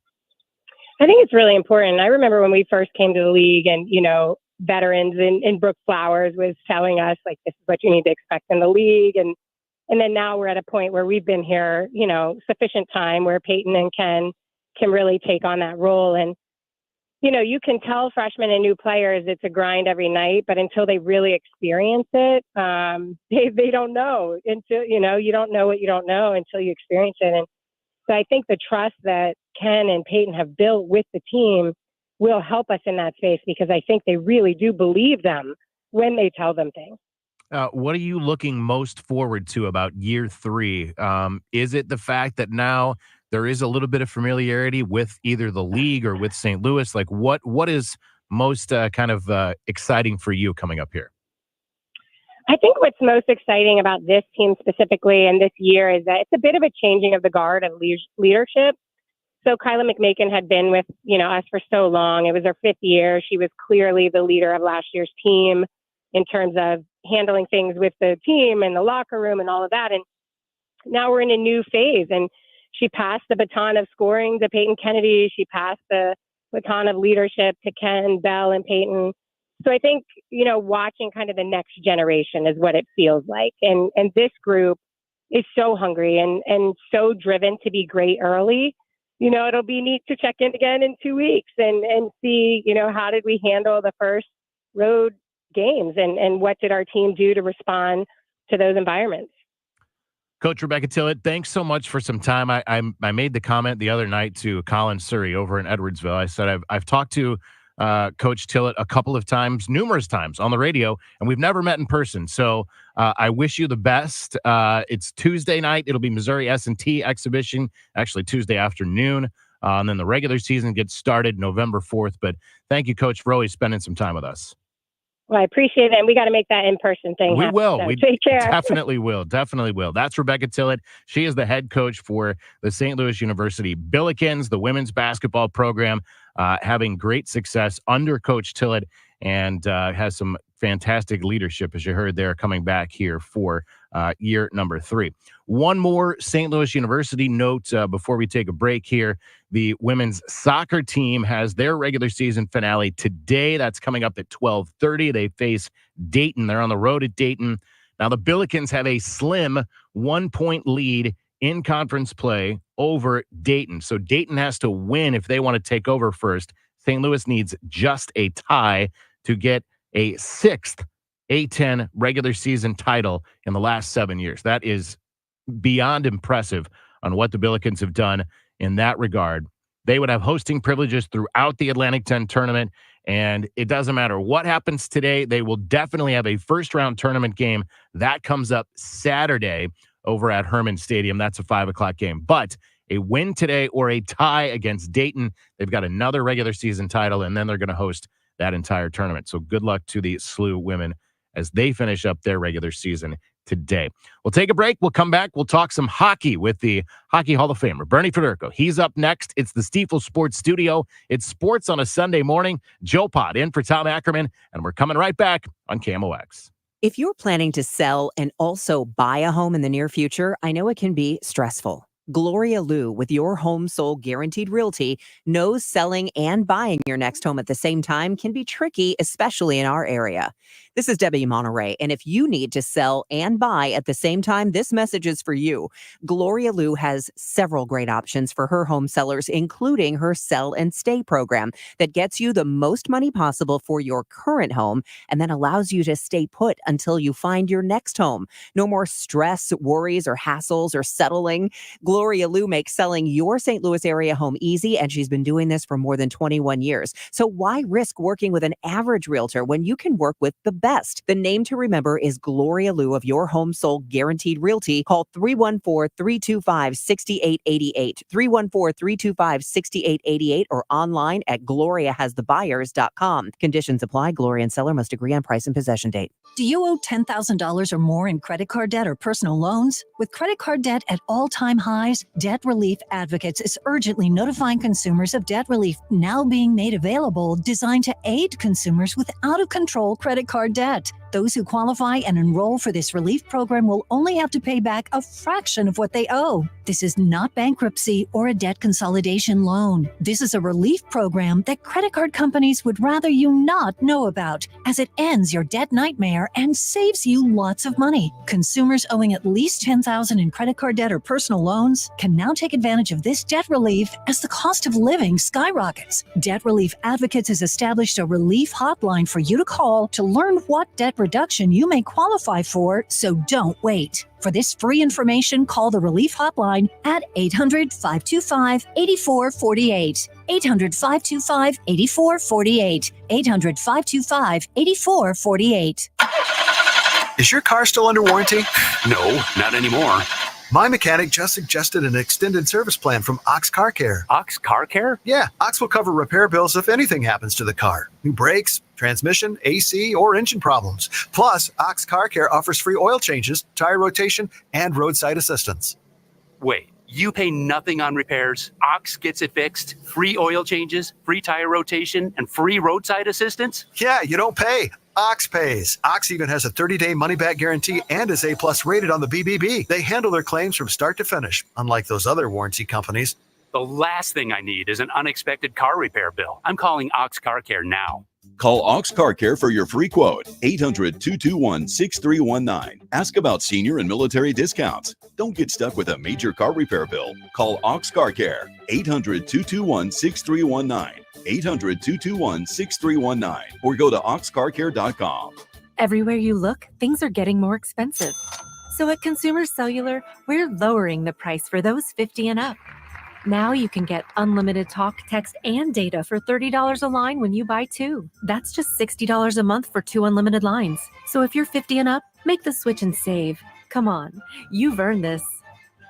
Speaker 22: I think it's really important. I remember when we first came to the league and, veterans in Brooke Flowers was telling us, like, this is what you need to expect in the league. And then now we're at a point where we've been here, sufficient time where Peyton and Ken can really take on that role. And, you can tell freshmen and new players it's a grind every night, but until they really experience it, they don't know until, you don't know what you don't know until you experience it. And so I think the trust that Ken and Peyton have built with the team will help us in that space, because I think they really do believe them when they tell them things.
Speaker 3: What are you looking most forward to about year three? Is it the fact that now there is a little bit of familiarity with either the league or with St. Louis? Like, what is most exciting for you coming up here?
Speaker 22: I think what's most exciting about this team specifically and this year is that it's a bit of a changing of the guard of leadership. So Kyla McMakin had been with, us for so long. It was her fifth year. She was clearly the leader of last year's team in terms of handling things with the team and the locker room and all of that. And now we're in a new phase, and she passed the baton of scoring to Peyton Kennedy. She passed the baton of leadership to Ken, Bell, and Peyton. So I think, watching kind of the next generation is what it feels like. And this group is so hungry and so driven to be great early. It'll be neat to check in again in 2 weeks and see, how did we handle the first road games and what did our team do to respond to those environments.
Speaker 3: Coach Rebecca Tillett, thanks so much for some time. I made the comment the other night to Colin Surrey over in Edwardsville. I said, I've talked to Coach Tillett a couple of times, numerous times on the radio, and we've never met in person. So I wish you the best. It's Tuesday night. It'll be Missouri S&T exhibition, actually Tuesday afternoon. And then the regular season gets started November 4th. But thank you, Coach, for always spending some time with us.
Speaker 22: Well, I appreciate it. And we got to make that in-person thing happen.
Speaker 3: We will.
Speaker 22: So
Speaker 3: We
Speaker 22: take care.
Speaker 3: definitely will. Definitely will. That's Rebecca Tillett. She is the head coach for the St. Louis University Billikens, the women's basketball program, having great success under Coach Tillett, and has some fantastic leadership, as you heard there, coming back here for year number 3. One more St. Louis University note before we take a break here. The women's soccer team has their regular season finale today. That's coming up at 12:30. They face Dayton. They're on the road at Dayton. Now, the Billikens have a slim 1-point lead in conference play over Dayton. So Dayton has to win if they want to take over first. St. Louis needs just a tie to get a sixth A-10 regular season title in the last 7 years. That is beyond impressive on what the Billikens have done in that regard. They would have hosting privileges throughout the Atlantic 10 tournament, and it doesn't matter what happens today. They will definitely have a first-round tournament game. That comes up Saturday over at Herman Stadium. That's a 5 o'clock game. But a win today or a tie against Dayton, they've got another regular season title, and then they're going to host that entire tournament. So good luck to the SLU women as they finish up their regular season today. We'll take a break. We'll come back. We'll talk some hockey with the Hockey Hall of Famer, Bernie Federko. He's up next. It's the Stifel Sports Studio. It's sports on a Sunday morning. Joe Pott in for Tom Ackerman, and we're coming right back on KMOX.
Speaker 4: If you're planning to sell and also buy a home in the near future, I know it can be stressful. Gloria Liu with Your Home Sold Guaranteed Realty knows selling and buying your next home at the same time can be tricky, especially in our area. This is Debbie Monterey, and if you need to sell and buy at the same time, this message is for you. Gloria Liu has several great options for her home sellers, including her Sell and Stay program that gets you the most money possible for your current home and then allows you to stay put until you find your next home. No more stress, worries, or hassles or settling. Gloria Liu makes selling your St. Louis area home easy, and she's been doing this for more than 21 years. So why risk working with an average realtor when you can work with the best? The name to remember is Gloria Liu of Your Home Sold Guaranteed Realty. Call 314-325-6888, 314-325-6888, or online at gloriahasthebuyers.com. Conditions apply. Gloria and seller must agree on price and possession date.
Speaker 5: Do you owe $10,000 or more in credit card debt or personal loans? With credit card debt at all-time highs, Debt Relief Advocates is urgently notifying consumers of debt relief now being made available, designed to aid consumers with out-of-control credit card debt. Those who qualify and enroll for this relief program will only have to pay back a fraction of what they owe. This is not bankruptcy or a debt consolidation loan. This is a relief program that credit card companies would rather you not know about, as it ends your debt nightmare and saves you lots of money. Consumers owing at least $10,000 in credit card debt or personal loans can now take advantage of this debt relief as the cost of living skyrockets. Debt Relief Advocates has established a relief hotline for you to call to learn what debt reduction you may qualify for, so don't wait. For this free information, call the Relief Hotline at 800-525-8448. 800-525-8448. 800-525-8448.
Speaker 23: Is your car still under warranty? No, not anymore. My mechanic just suggested an extended service plan from Ox Car Care.
Speaker 8: Ox Car Care?
Speaker 23: Yeah, Ox will cover repair bills if anything happens to the car. New brakes, transmission, AC, or engine problems. Plus, Ox Car Care offers free oil changes, tire rotation, and roadside assistance.
Speaker 8: Wait, you pay nothing on repairs? Ox gets it fixed? Free oil changes, free tire rotation, and free roadside assistance?
Speaker 23: Yeah, you don't pay. Ox pays. Ox even has a 30-day money-back guarantee and is A+ rated on the BBB. They handle their claims from start to finish, unlike those other warranty companies.
Speaker 8: The last thing I need is an unexpected car repair bill. I'm calling Ox Car Care now.
Speaker 24: Call Ox Car Care for your free quote, 800-221-6319. Ask about senior and military discounts. Don't get stuck with a major car repair bill. Call Ox Car Care, 800-221-6319. 800-221-6319, or go to oxcarcare.com.
Speaker 19: Everywhere you look, things are getting more expensive. So at Consumer Cellular, we're lowering the price for those 50 and up. Now you can get unlimited talk, text, and data for $30 a line when you buy two. That's just $60 a month for 2 unlimited lines. So if you're 50 and up, make the switch and save. Come on, you've earned this.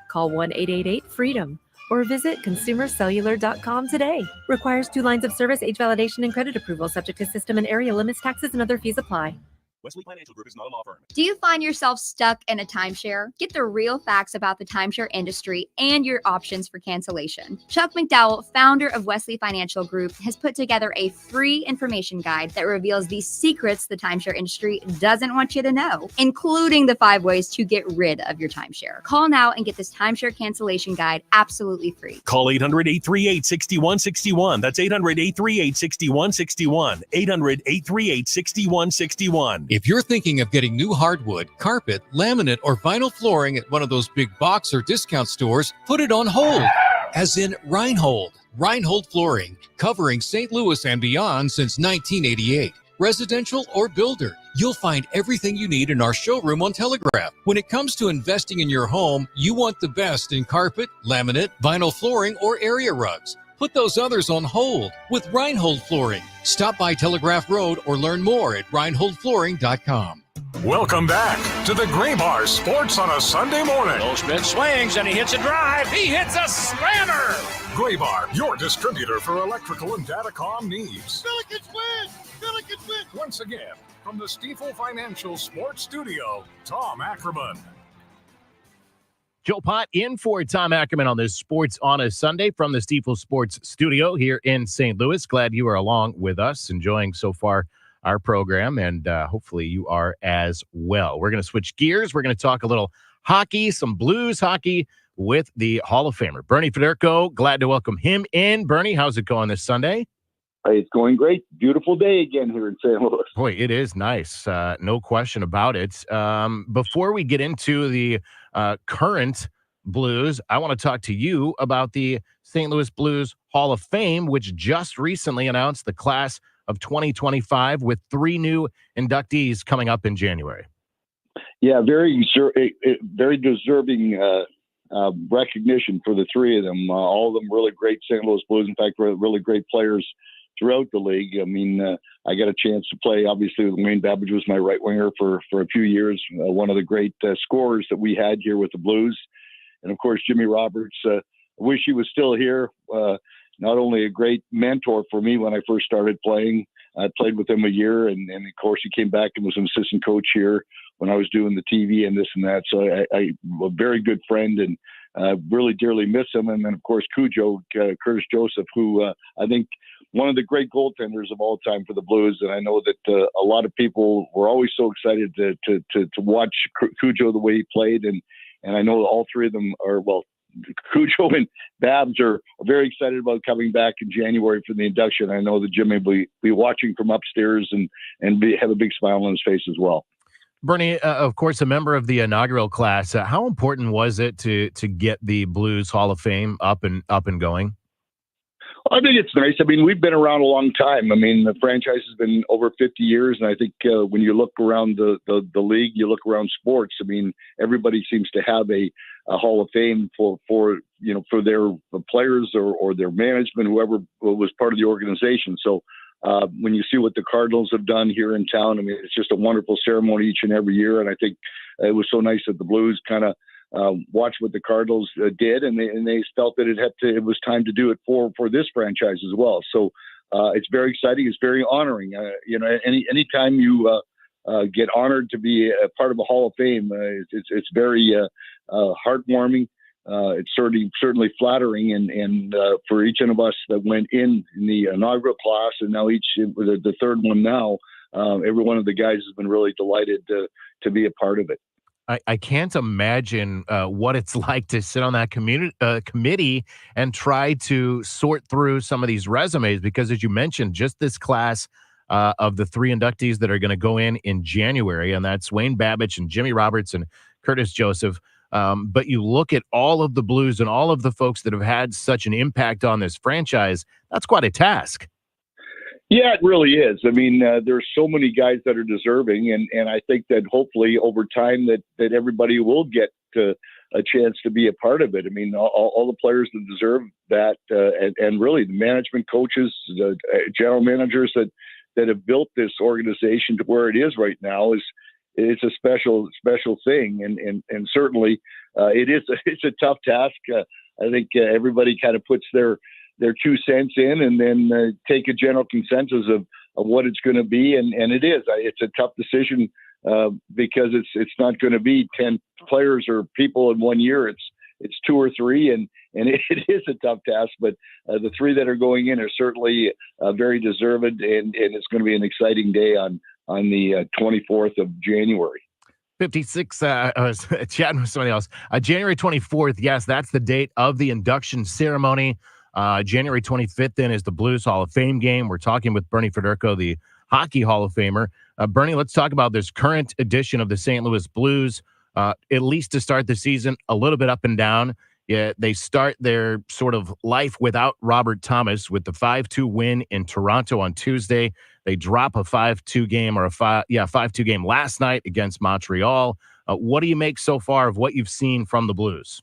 Speaker 19: Call 1-888-FREEDOM. or visit consumercellular.com today. Requires 2 lines of service, age validation, and credit approval, subject to system and area limits, taxes, and other fees apply.
Speaker 25: Wesley Financial Group is not a law firm. Do you find yourself stuck in a timeshare? Get the real facts about the timeshare industry and your options for cancellation. Chuck McDowell, founder of Wesley Financial Group, has put together a free information guide that reveals the secrets the timeshare industry doesn't want you to know, including the 5 ways to get rid of your timeshare. Call now and get this timeshare cancellation guide absolutely free.
Speaker 14: Call 800-838-6161. That's 800-838-6161. 800-838-6161.
Speaker 26: If you're thinking of getting new hardwood, carpet, laminate, or vinyl flooring at one of those big box or discount stores, put it on hold. As in Reinhold. Reinhold Flooring, covering St. Louis and beyond since 1988. residential, or builder. You'll find everything you need in our showroom on Telegraph. When it comes to investing in your home, you want the best in carpet, laminate, vinyl flooring, or area rugs. Put those others on hold with Reinhold Flooring. Stop by Telegraph Road or learn more at reinholdflooring.com.
Speaker 1: Welcome back to the Gray Bar Sports on a Sunday morning.
Speaker 12: Goldschmidt swings and he hits a drive. He hits a slammer.
Speaker 1: Gray Bar, your distributor for electrical and datacom needs.
Speaker 21: Billikens win! Billikens win!
Speaker 1: Once again, from the Stifel Financial Sports Studio, Tom Ackerman.
Speaker 3: Joe Pott in for Tom Ackerman on this Sports on a Sunday from the Stifel Sports Studio here in St. Louis. Glad you are along with us, enjoying so far our program, and hopefully you are as well. We're going to switch gears. We're going to talk a little hockey, some Blues hockey with the Hall of Famer, Bernie Federko. Glad to welcome him in. Bernie, how's it going this Sunday?
Speaker 6: Hey, it's going great. Beautiful day again here in St. Louis.
Speaker 3: Boy, it is nice. No question about it. Before we get into the current Blues, I want to talk to you about the St. Louis Blues Hall of Fame, which just recently announced the class of 2025 with 3 new inductees coming up in January.
Speaker 6: Yeah, very deserving recognition for the 3 of them. All of them really great St. Louis Blues. In fact, really great players throughout the league. I mean, I got a chance to play, obviously, with Wayne Babbage was my right winger for a few years, one of the great scorers that we had here with the Blues. And, of course, Jimmy Roberts. I wish he was still here. Not only a great mentor for me when I first started playing, I played with him a year, and of course he came back and was an assistant coach here when I was doing the TV and this and that. So I a very good friend, and really dearly miss him. And then of course Cujo, Curtis Joseph, who I think one of the great goaltenders of all time for the Blues. And I know that a lot of people were always so excited to watch Cujo the way he played, and I know all 3 of them are Cujo and Babs are very excited about coming back in January for the induction. I know that Jimmy will be watching from upstairs and have a big smile on his face as well.
Speaker 3: Bernie, of course, a member of the inaugural class. How important was it to get the Blues Hall of Fame up and going?
Speaker 6: I think it's nice. I mean, we've been around a long time. I mean, the franchise has been over 50 years, and I think when you look around the league, you look around sports. I mean, everybody seems to have a Hall of Fame for their players or their management, whoever was part of the organization. So when you see what the Cardinals have done here in town, I mean, it's just a wonderful ceremony each and every year. And I think it was so nice that the Blues kind of watch what the Cardinals did, and they felt that it was time to do it for this franchise as well. So it's very exciting. It's very honoring. Anytime you get honored to be a part of a Hall of Fame, it's very heartwarming. It's certainly flattering, and for each one of us that went in the inaugural class, and now the 3rd one now, every one of the guys has been really delighted to be a part of it.
Speaker 3: I can't imagine what it's like to sit on that committee and try to sort through some of these resumes, because as you mentioned, just this class of the 3 inductees that are going to go in January, and that's Wayne Babbage and Jimmy Roberts and Curtis Joseph. But you look at all of the Blues and all of the folks that have had such an impact on this franchise, that's quite a task.
Speaker 6: Yeah, it really is. I mean, there's so many guys that are deserving, and I think that hopefully over time that everybody will get a chance to be a part of it. I mean, all the players that deserve that, and really the management, coaches, the general managers that have built this organization to where it is right now it's a special thing, and certainly it's a tough task. I think everybody kind of puts their 2 cents in, and then take a general consensus of what it's going to be. And it is. It's a tough decision because it's not going to be 10 players or people in 1 year. It's 2 or 3, and it is a tough task. But the 3 that are going in are certainly very deserved, and it's going to be an exciting day on the 24th of January.
Speaker 3: 56, I was chatting with somebody else. January 24th, yes, that's the date of the induction ceremony. January 25th, then, is the Blues Hall of Fame game. We're talking with Bernie Federko, the Hockey Hall of Famer. Bernie, let's talk about this current edition of the St. Louis Blues. At least to start the season, a little bit up and down. Yeah, they start their sort of life without Robert Thomas with the 5-2 win in Toronto on Tuesday. They drop a 5-2 game or a 5-2 game last night against Montreal. What do you make so far of what you've seen from the Blues?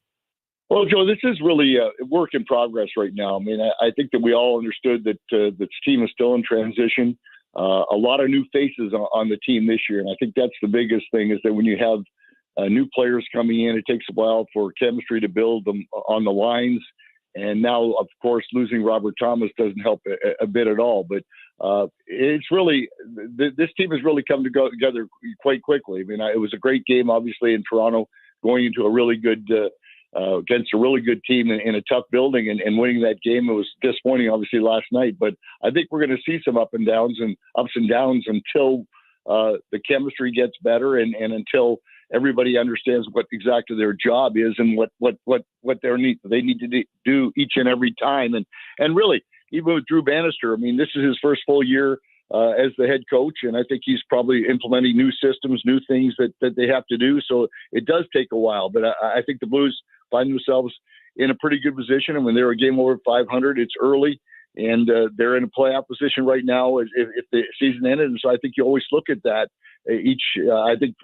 Speaker 6: Well, Joe, this is really a work in progress right now. I mean, I think that we all understood that this team is still in transition. A lot of new faces on the team this year, and I think that's the biggest thing is that when you have new players coming in, it takes a while for chemistry to build them on the lines. And now, of course, losing Robert Thomas doesn't help a bit at all. But it's really this team has really come together quite quickly. I mean, it was a great game, obviously, in Toronto, going into a really good against a really good team in a tough building and winning that game. It was disappointing, obviously, last night. But I think we're going to see some ups and downs until the chemistry gets better and until everybody understands what exactly their job is and what they need to do each and every time. And really, even with Drew Bannister, I mean, this is his first full year as the head coach, and I think he's probably implementing new systems, new things that they have to do. So it does take a while, but I think the Blues find themselves in a pretty good position. And when they're a game over 500, it's early, and they're in a playoff position right now if the season ended. And so I think you always look at that. I think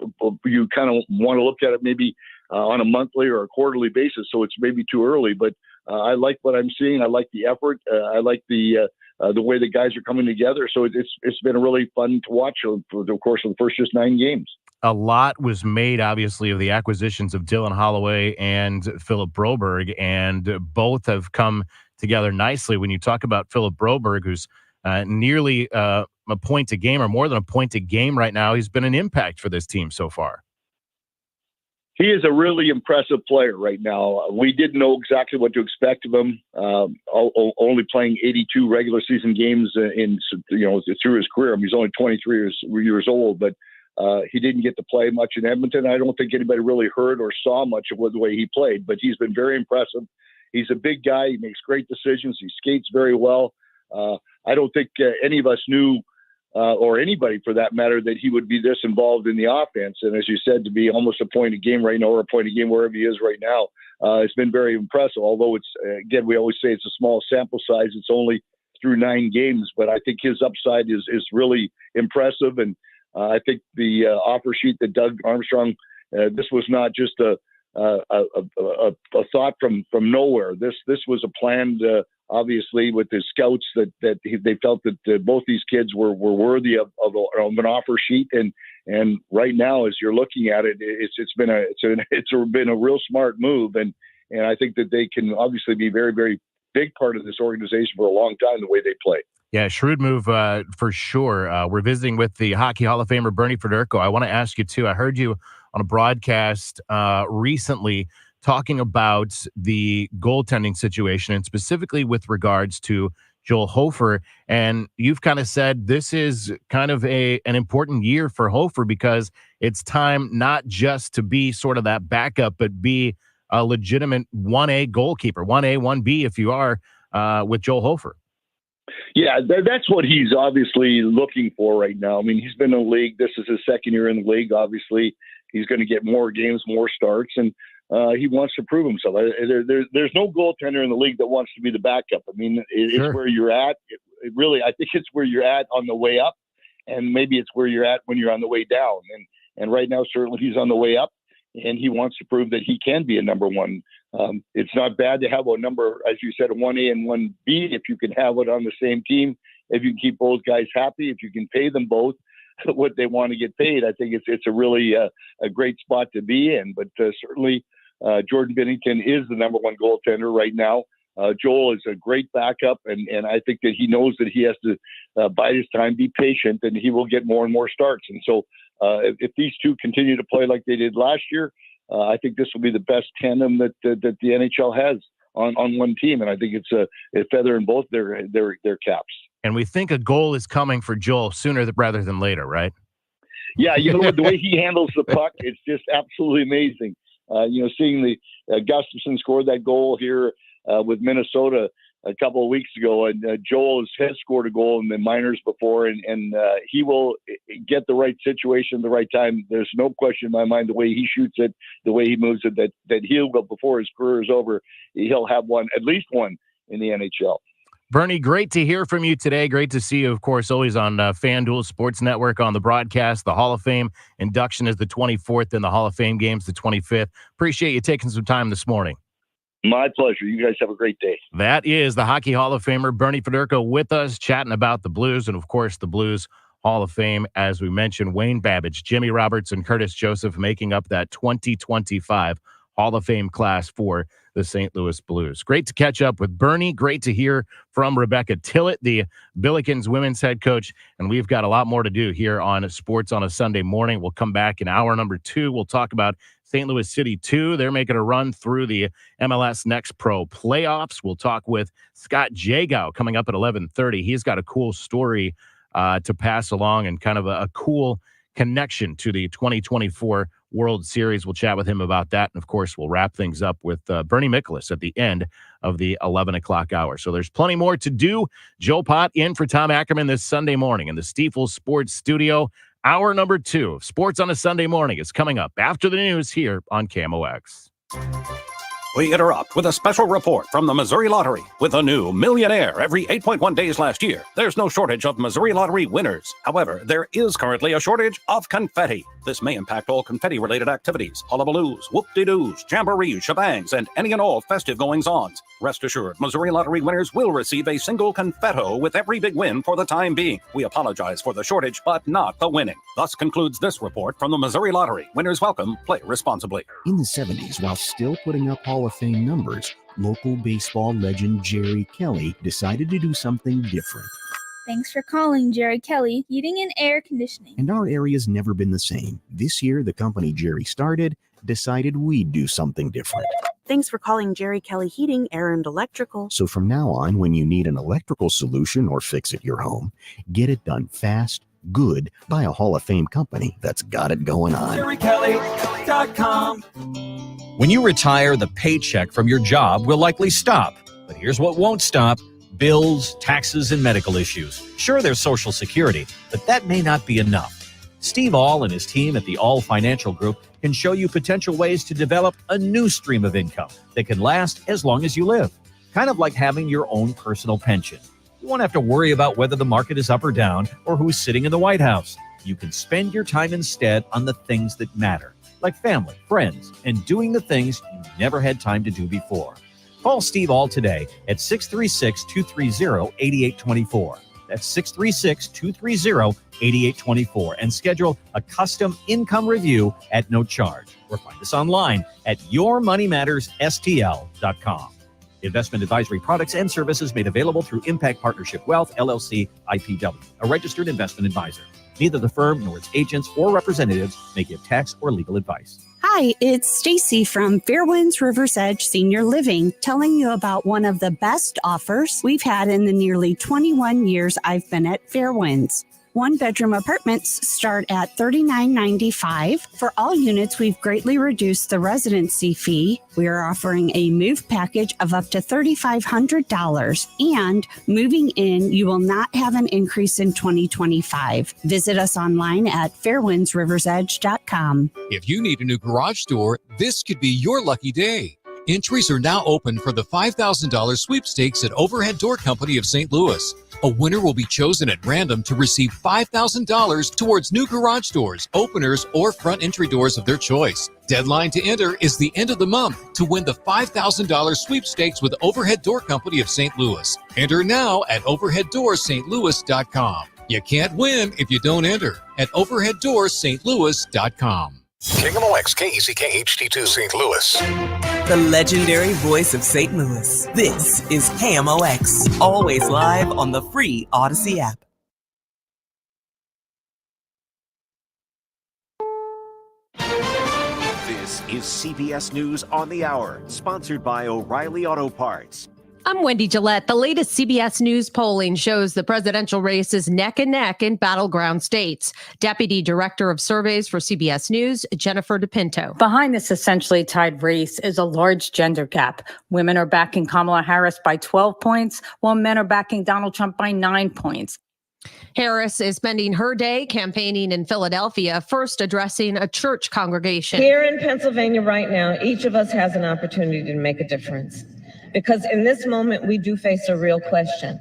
Speaker 6: you kind of want to look at it maybe on a monthly or a quarterly basis. So it's maybe too early, but I like what I'm seeing. I like the effort. I like the way the guys are coming together. So it's been really fun to watch for the course of the first just 9 games.
Speaker 3: A lot was made, obviously, of the acquisitions of Dylan Holloway and Philip Broberg, and both have come together nicely. When you talk about Philip Broberg, who's nearly a point a game or more than a point a game right now, he's been an impact for this team so far.
Speaker 6: He is a really impressive player right now. We didn't know exactly what to expect of him. Only playing 82 regular season games through his career. I mean, he's only 23 years old, but he didn't get to play much in Edmonton. I don't think anybody really heard or saw much of the way he played, but he's been very impressive. He's a big guy. He makes great decisions. He skates very well. I don't think any of us knew, or anybody for that matter, that he would be this involved in the offense. And as you said, to be almost a point a game right now, or a point a game wherever he is right now, it's been very impressive. Although it's, again, we always say it's a small sample size. It's only through 9 games, but I think his upside is really impressive. And I think the offer sheet that Doug Armstrong, this was not just a thought from nowhere. This was a planned, obviously, with the scouts that they felt that both these kids were worthy of an offer sheet. And right now, as you're looking at it, it's been a real smart move. And I think that they can obviously be very, very big part of this organization for a long time, the way they play.
Speaker 3: Yeah, shrewd move for sure. We're visiting with the Hockey Hall of Famer Bernie Federko. I want to ask you, too, I heard you on a broadcast recently talking about the goaltending situation, and specifically with regards to Joel Hofer. And you've kind of said this is kind of an important year for Hofer because it's time not just to be sort of that backup, but be a legitimate 1A goalkeeper, 1A, 1B if you are, with Joel Hofer.
Speaker 6: Yeah, that's what he's obviously looking for right now. I mean, he's been in the league. This is his second year in the league. Obviously, he's going to get more games, more starts, and he wants to prove himself. There's no goaltender in the league that wants to be the backup. I mean, it's where you're at. Really, I think it's where you're at on the way up, and maybe it's where you're at when you're on the way down. And right now, certainly he's on the way up, and he wants to prove that he can be a number one. It's not bad to have a number, as you said, a 1A and 1B, if you can have it on the same team, if you can keep both guys happy, if you can pay them both what they want to get paid. I think it's a really a great spot to be in. But certainly Jordan Binnington is the number one goaltender right now. Joel is a great backup, and I think that he knows that he has to bide his time, be patient, and he will get more and more starts. And so if these two continue to play like they did last year, I think this will be the best tandem that the NHL has on one team, and I think it's a feather in both their caps.
Speaker 3: And we think a goal is coming for Joel sooner rather than later, right?
Speaker 6: Yeah, you know what, the way he handles the puck, it's just absolutely amazing. Seeing the Gustafsson score that goal here with Minnesota, a couple of weeks ago, and Joel has scored a goal in the minors before, and he will get the right situation, the right time. There's no question in my mind the way he shoots it, the way he moves it, that he'll go before his career is over. He'll have at least one in the NHL.
Speaker 3: Bernie, great to hear from you today. Great to see you, of course, always on FanDuel Sports Network on the broadcast. The Hall of Fame induction is the 24th and the Hall of Fame game's the 25th. Appreciate you taking some time this morning.
Speaker 6: My pleasure. You guys have a great day.
Speaker 3: That is the Hockey Hall of Famer Bernie Federko with us, chatting about the Blues and, of course, the Blues Hall of Fame. As we mentioned, Wayne Babbage, Jimmy Roberts, and Curtis Joseph making up that 2025 Hall of Fame class for the St. Louis Blues. Great to catch up with Bernie. Great to hear from Rebecca Tillett, the Billikens women's head coach. And we've got a lot more to do here on Sports on a Sunday Morning. We'll come back in hour number 2. We'll talk about St. Louis City 2. They're making a run through the MLS Next Pro playoffs. We'll talk with Scott Jagow coming up at 11:30. He's got a cool story to pass along and kind of a cool connection to the 2024 World Series. We'll chat with him about that. And, of course, we'll wrap things up with Bernie Miklasz at the end of the 11 o'clock hour. So there's plenty more to do. Joe Pott in for Tom Ackerman this Sunday morning in the Stifel Sports Studio. Hour number 2 of Sports on a Sunday Morning is coming up after the news here on KMOX.
Speaker 7: We interrupt with a special report from the Missouri Lottery. With a new millionaire every 8.1 days last year, there's no shortage of Missouri Lottery winners. However, there is currently a shortage of confetti. This may impact all confetti-related activities, hullabaloos, whoop-de-doos, jamborees, shebangs, and any and all festive goings-ons. Rest assured, Missouri Lottery winners will receive a single confetto with every big win for the time being. We apologize for the shortage, but not the winning. Thus concludes this report from the Missouri Lottery. Winners welcome. Play responsibly.
Speaker 9: In the 70s, while still putting up Hall of Fame numbers, local baseball legend Jerry Kelly decided to do something different.
Speaker 10: Thanks for calling Jerry Kelly Heating and Air Conditioning.
Speaker 9: And our area's never been the same. This year, the company Jerry started decided we'd do something different.
Speaker 11: Thanks for calling Jerry Kelly Heating, Air, and Electrical.
Speaker 9: So from now on, when you need an electrical solution or fix at your home, get it done fast, good, by a Hall of Fame company that's got it going on.
Speaker 13: JerryKelly.com. When you retire, the paycheck from your job will likely stop. But here's what won't stop: bills, taxes, and medical issues. Sure, there's Social Security, but that may not be enough. Steve All and his team at the All Financial Group can show you potential ways to develop a new stream of income that can last as long as you live. Kind of like having your own personal pension. You won't have to worry about whether the market is up or down or who's sitting in the White House. You can spend your time instead on the things that matter, like family, friends, and doing the things you never had time to do before. Call Steve All today at 636-230-8824. That's 636-230-8824 and schedule a custom income review at no charge. Or find us online at yourmoneymattersstl.com. Investment advisory products and services made available through Impact Partnership Wealth, LLC, IPW, a registered investment advisor. Neither the firm nor its agents or representatives may give tax or legal advice.
Speaker 18: Hi, it's Stacy from Fairwinds River's Edge Senior Living, telling you about one of the best offers we've had in the nearly 21 years I've been at Fairwinds. One-bedroom apartments start at $39.95. For all units, we've greatly reduced the residency fee. We are offering a move package of up to $3,500. And moving in, you will not have an increase in 2025. Visit us online at fairwindsriversedge.com.
Speaker 26: If you need a new garage door, this could be your lucky day. Entries are now open for the $5,000 sweepstakes at Overhead Door Company of St. Louis. A winner will be chosen at random to receive $5,000 towards new garage doors, openers, or front entry doors of their choice. Deadline to enter is the end of the month to win the $5,000 sweepstakes with Overhead Door Company of St. Louis. Enter now at overheaddoorsstlouis.com. You can't win if you don't enter at overheaddoorsstlouis.com.
Speaker 1: KMOX KECK HD2 St. Louis.
Speaker 15: The legendary voice of St. Louis. This is KMOX, always live on the free Odyssey app.
Speaker 27: This is CBS News on the Hour, sponsored by O'Reilly Auto Parts.
Speaker 2: I'm Wendy Gillette. The latest CBS News polling shows the presidential race is neck and neck in battleground states. Deputy Director of Surveys for CBS News, Jennifer DePinto.
Speaker 4: Behind this essentially tied race is a large gender gap. Women are backing Kamala Harris by 12 points, while men are backing Donald Trump by 9 points.
Speaker 2: Harris is spending her day campaigning in Philadelphia, first addressing a church congregation.
Speaker 16: Here in Pennsylvania right now, each of us has an opportunity to make a difference. Because in this moment, we do face a real question.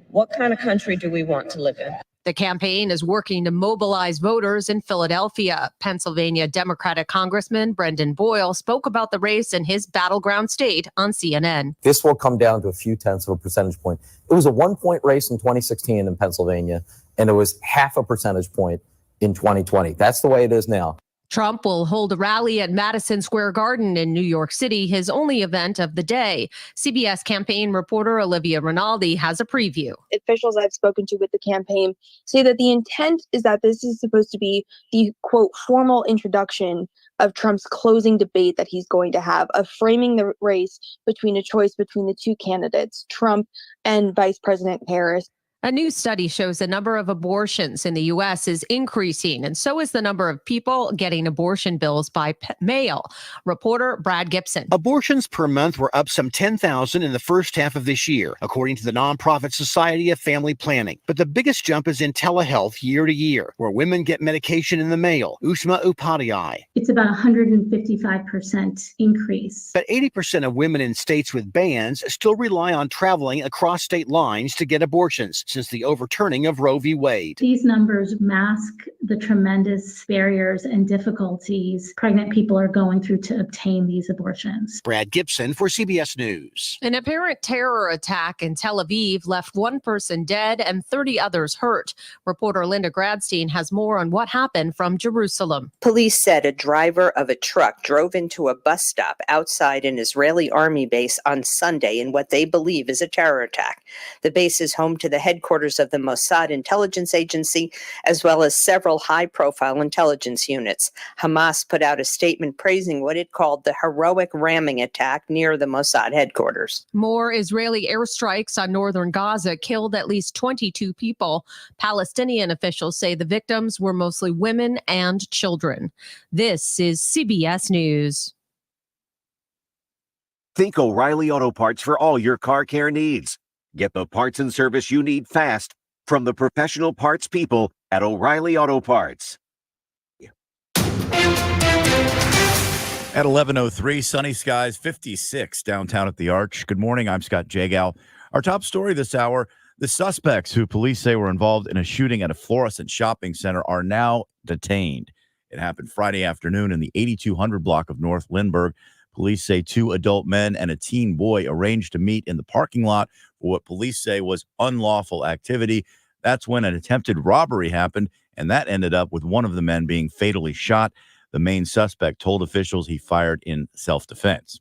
Speaker 16: What kind of country do we want to live in?
Speaker 2: The campaign is working to mobilize voters in Philadelphia. Pennsylvania Democratic Congressman Brendan Boyle spoke about the race in his battleground state on CNN.
Speaker 17: This will come down to a few tenths of a percentage point. It was a 1-point race in 2016 in Pennsylvania, and it was half a percentage point in 2020. That's the way it is now.
Speaker 2: Trump will hold a rally at Madison Square Garden in New York City, his only event of the day. CBS campaign reporter Olivia Rinaldi has a preview.
Speaker 20: Officials I've spoken to with the campaign say that the intent is that this is supposed to be the, quote, formal introduction of Trump's closing debate that he's going to have, of framing the race between a choice between the two candidates, Trump and Vice President Harris.
Speaker 2: A new study shows the number of abortions in the U.S. is increasing, and so is the number of people getting abortion bills by mail. Reporter Brad Gibson.
Speaker 22: Abortions per month were up some 10,000 in the first half of this year, according to the nonprofit Society of Family Planning. But the biggest jump is in telehealth year to year, where women get medication in the mail. Ushma Upadhyay.
Speaker 27: It's about 155% increase.
Speaker 22: But 80% of women in states with bans still rely on traveling across state lines to get abortions since the overturning of Roe v. Wade.
Speaker 27: These numbers mask the tremendous barriers and difficulties pregnant people are going through to obtain these abortions.
Speaker 22: Brad Gibson for CBS News.
Speaker 2: An apparent terror attack in Tel Aviv left one person dead and 30 others hurt. Reporter Linda Gradstein has more on what happened from Jerusalem.
Speaker 28: Police said a driver of a truck drove into a bus stop outside an Israeli army base on Sunday in what they believe is a terror attack. The base is home to the headquarters of the Mossad intelligence agency, as well as several high-profile intelligence units. Hamas put out a statement praising what it called the heroic ramming attack near the Mossad headquarters.
Speaker 2: More Israeli airstrikes on northern Gaza killed at least 22 people. Palestinian officials say the victims were mostly women and children. This is CBS News.
Speaker 29: Think O'Reilly Auto Parts for all your car care needs. Get the parts and service you need fast from the professional parts people at O'Reilly Auto Parts.
Speaker 30: At 11:03, sunny skies, 56 downtown at the Arch. Good morning, I'm Scott Jagow. Our top story this hour, the suspects who police say were involved in a shooting at a Florissant shopping center are now detained. It happened Friday afternoon in the 8200 block of North Lindbergh. Police say 2 adult men and a teen boy arranged to meet in the parking lot for what police say was unlawful activity. That's when an attempted robbery happened, and that ended up with one of the men being fatally shot. The main suspect told officials he fired in self-defense.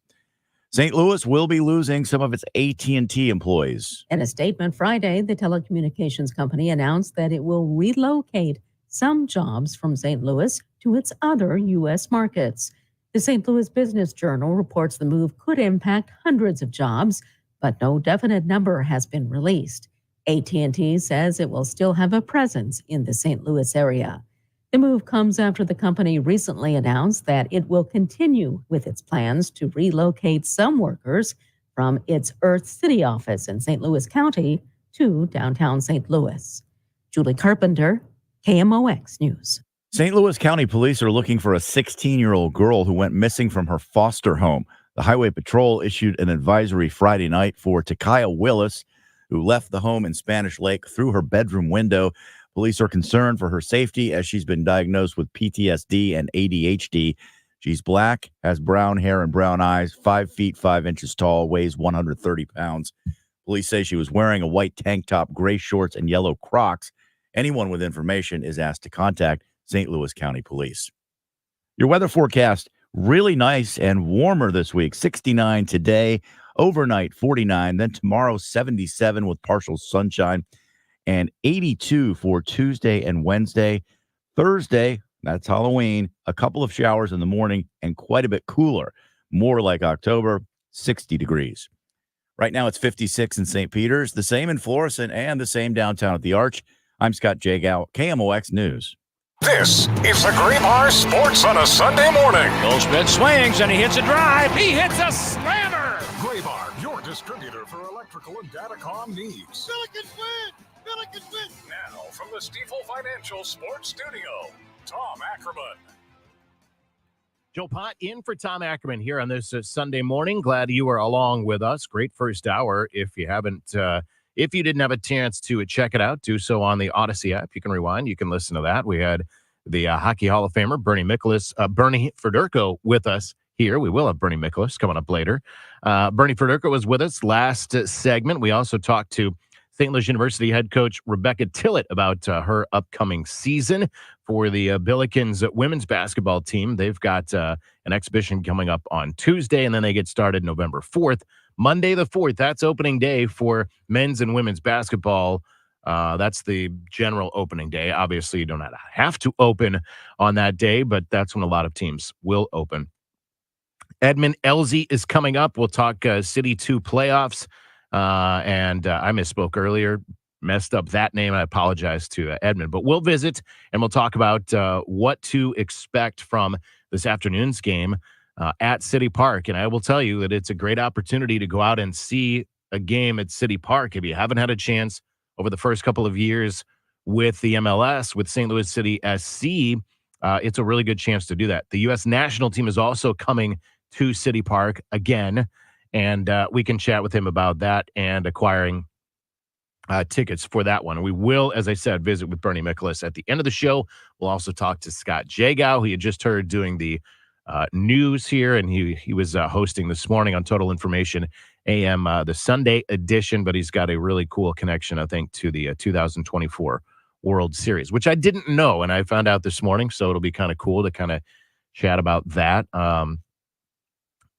Speaker 30: St. Louis will be losing some of its AT&T employees.
Speaker 31: In a statement Friday, the telecommunications company announced that it will relocate some jobs from St. Louis to its other U.S. markets. The St. Louis Business Journal reports the move could impact hundreds of jobs, but no definite number has been released. AT&T says it will still have a presence in the St. Louis area. The move comes after the company recently announced that it will continue with its plans to relocate some workers from its Earth City office in St. Louis County to downtown St. Louis. Julie Carpenter, KMOX News.
Speaker 30: St. Louis County Police are looking for a 16-year-old girl who went missing from her foster home. The Highway Patrol issued an advisory Friday night for Takaya Willis, who left the home in Spanish Lake through her bedroom window. Police are concerned for her safety as she's been diagnosed with PTSD and ADHD. She's black, has brown hair and brown eyes, 5 feet 5 inches tall, weighs 130 pounds. Police say she was wearing a white tank top, gray shorts, and yellow Crocs. Anyone with information is asked to contact St. Louis County Police. Your weather forecast, really nice and warmer this week. 69 today, overnight 49, then tomorrow 77 with partial sunshine, and 82 for Tuesday and Wednesday. Thursday, that's Halloween, a couple of showers in the morning and quite a bit cooler, more like October, 60 degrees. Right now it's 56 in St. Peter's, the same in Florissant, and the same downtown at the Arch. I'm Scott Jagow, KMOX News.
Speaker 1: This is the Graybar Sports on a Sunday morning.
Speaker 3: Goldschmidt swings and he hits a drive. He hits a slammer.
Speaker 1: Graybar, your distributor for electrical and datacom needs.
Speaker 5: Billikens win! Billikens win!
Speaker 1: Now, from the Stifel Financial Sports Studio, Tom Ackerman.
Speaker 3: Joe Pott in for Tom Ackerman here on this Sunday morning. Glad you are along with us. Great first hour. If you didn't have a chance to check it out, do so on the Odyssey app. You can rewind. You can listen to that. We had the Hockey Hall of Famer Bernie Federko with us here. We will have Bernie Miklasz coming up later. Bernie Federko was with us last segment. We also talked to St. Louis University head coach Rebecca Tillett about her upcoming season for the Billikens women's basketball team. They've got an exhibition coming up on Tuesday, and then they get started November 4th. Monday the 4th, that's opening day for men's and women's basketball. That's the general opening day. Obviously, you don't have to open on that day, but that's when a lot of teams will open. Edmund Elsie is coming up. We'll talk City 2 playoffs. And I misspoke earlier, messed up that name. I apologize to Edmund, but we'll visit and we'll talk about what to expect from this afternoon's game at City Park. And I will tell you that it's a great opportunity to go out and see a game at City Park. If you haven't had a chance over the first couple of years with the MLS, with St. Louis City SC, it's a really good chance to do that. The U.S. national team is also coming to City Park again. And we can chat with him about that and acquiring tickets for that one. We will, as I said, visit with Bernie Miklasz at the end of the show. We'll also talk to Scott Jagow, who you just heard doing the news here, and he was hosting this morning on Total Information AM, the Sunday edition, but he's got a really cool connection, I think, to the 2024 World Series, which I didn't know, and I found out this morning, so it'll be kind of cool to kind of chat about that.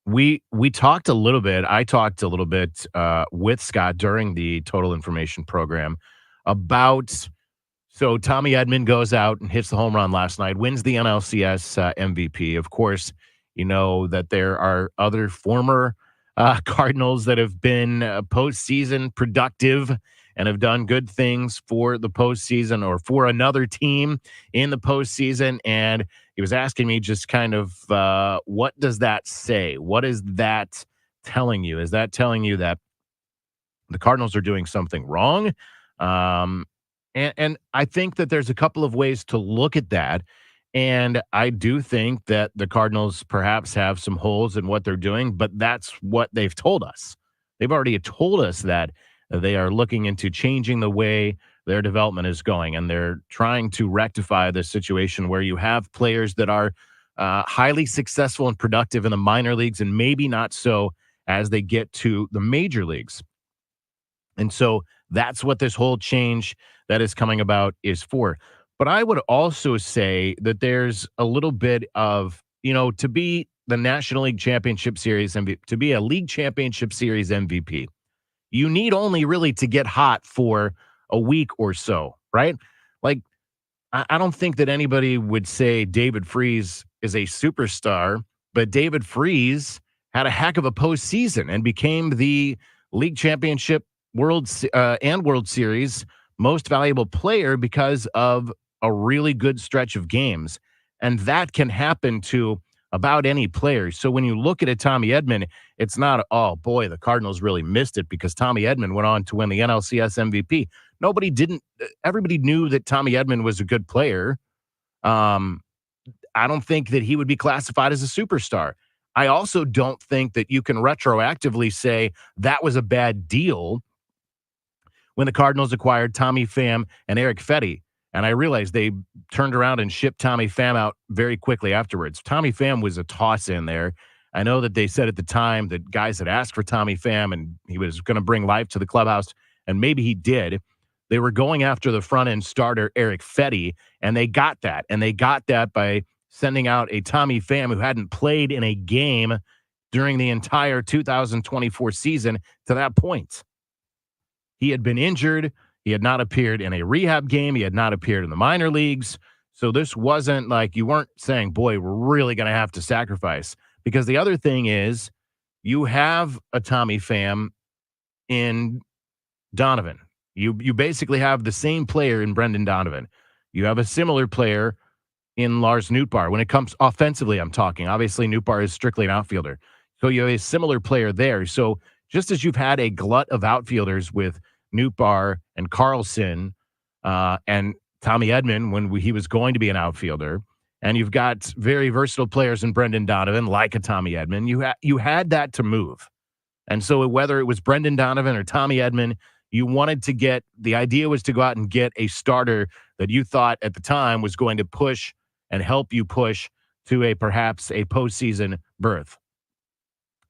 Speaker 3: We talked a little bit. I talked a little bit with Scott during the Total Information program about. So Tommy Edman goes out and hits the home run last night, wins the NLCS MVP. Of course, you know that there are other former Cardinals that have been postseason productive and have done good things for the postseason or for another team in the postseason. And he was asking me just kind of, what does that say? What is that telling you? Is that telling you that the Cardinals are doing something wrong? And I think that there's a couple of ways to look at that. And I do think that the Cardinals perhaps have some holes in what they're doing, but that's what they've told us. They've already told us that they are looking into changing the way their development is going, and they're trying to rectify the situation where you have players that are highly successful and productive in the minor leagues and maybe not so as they get to the major leagues. And so that's what this whole change that is coming about is for. But I would also say that there's a little bit of, to be the National League Championship Series MVP, to be a League Championship Series MVP, you need only really to get hot for a week or so, right? Like, I don't think that anybody would say David Freese is a superstar, but David Freese had a heck of a postseason and became the League Championship World Series most valuable player because of a really good stretch of games. And that can happen to about any player. So when you look at a Tommy Edman, it's not, oh boy, the Cardinals really missed it because Tommy Edman went on to win the NLCS MVP. Everybody knew that Tommy Edman was a good player. I don't think that he would be classified as a superstar. I also don't think that you can retroactively say that was a bad deal when the Cardinals acquired Tommy Pham and Eric Fetty. And I realized they turned around and shipped Tommy Pham out very quickly afterwards. Tommy Pham was a toss in there. I know that they said at the time that guys had asked for Tommy Pham and he was going to bring life to the clubhouse, and maybe he did. They were going after the front-end starter, Eric Fetty, and they got that. And they got that by sending out a Tommy Pham who hadn't played in a game during the entire 2024 season to that point. He had been injured. He had not appeared in a rehab game. He had not appeared in the minor leagues. So this wasn't like you weren't saying, boy, we're really going to have to sacrifice. Because the other thing is you have a Tommy Pham in Donovan. You basically have the same player in Brendan Donovan. You have a similar player in Lars Nootbaar. When it comes offensively, I'm talking. Obviously, Nootbaar is strictly an outfielder. So you have a similar player there. So just as you've had a glut of outfielders with Nootbaar and Carlson and Tommy Edman when he was going to be an outfielder, and you've got very versatile players in Brendan Donovan, like a Tommy Edman, you had that to move. And so whether it was Brendan Donovan or Tommy Edman, you wanted to get, the idea was to go out and get a starter that you thought at the time was going to push and help you push to perhaps a postseason berth,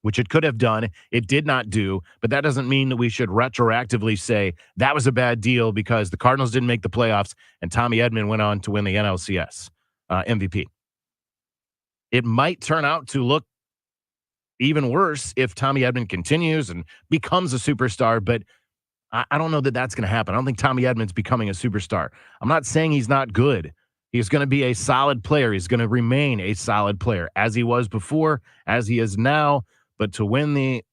Speaker 3: which it could have done. It did not do, but that doesn't mean that we should retroactively say that was a bad deal because the Cardinals didn't make the playoffs and Tommy Edman went on to win the NLCS MVP. It might turn out to look even worse if Tommy Edman continues and becomes a superstar, but I don't know that that's going to happen. I don't think Tommy Edman's becoming a superstar. I'm not saying he's not good. He's going to be a solid player. He's going to remain a solid player as he was before, as he is now. But to win the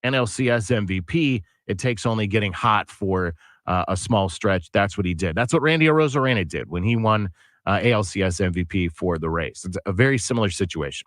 Speaker 3: NLCS MVP, it takes only getting hot for a small stretch. That's what he did. That's what Randy Arozarena did when he won ALCS MVP for the Rays. It's a very similar situation.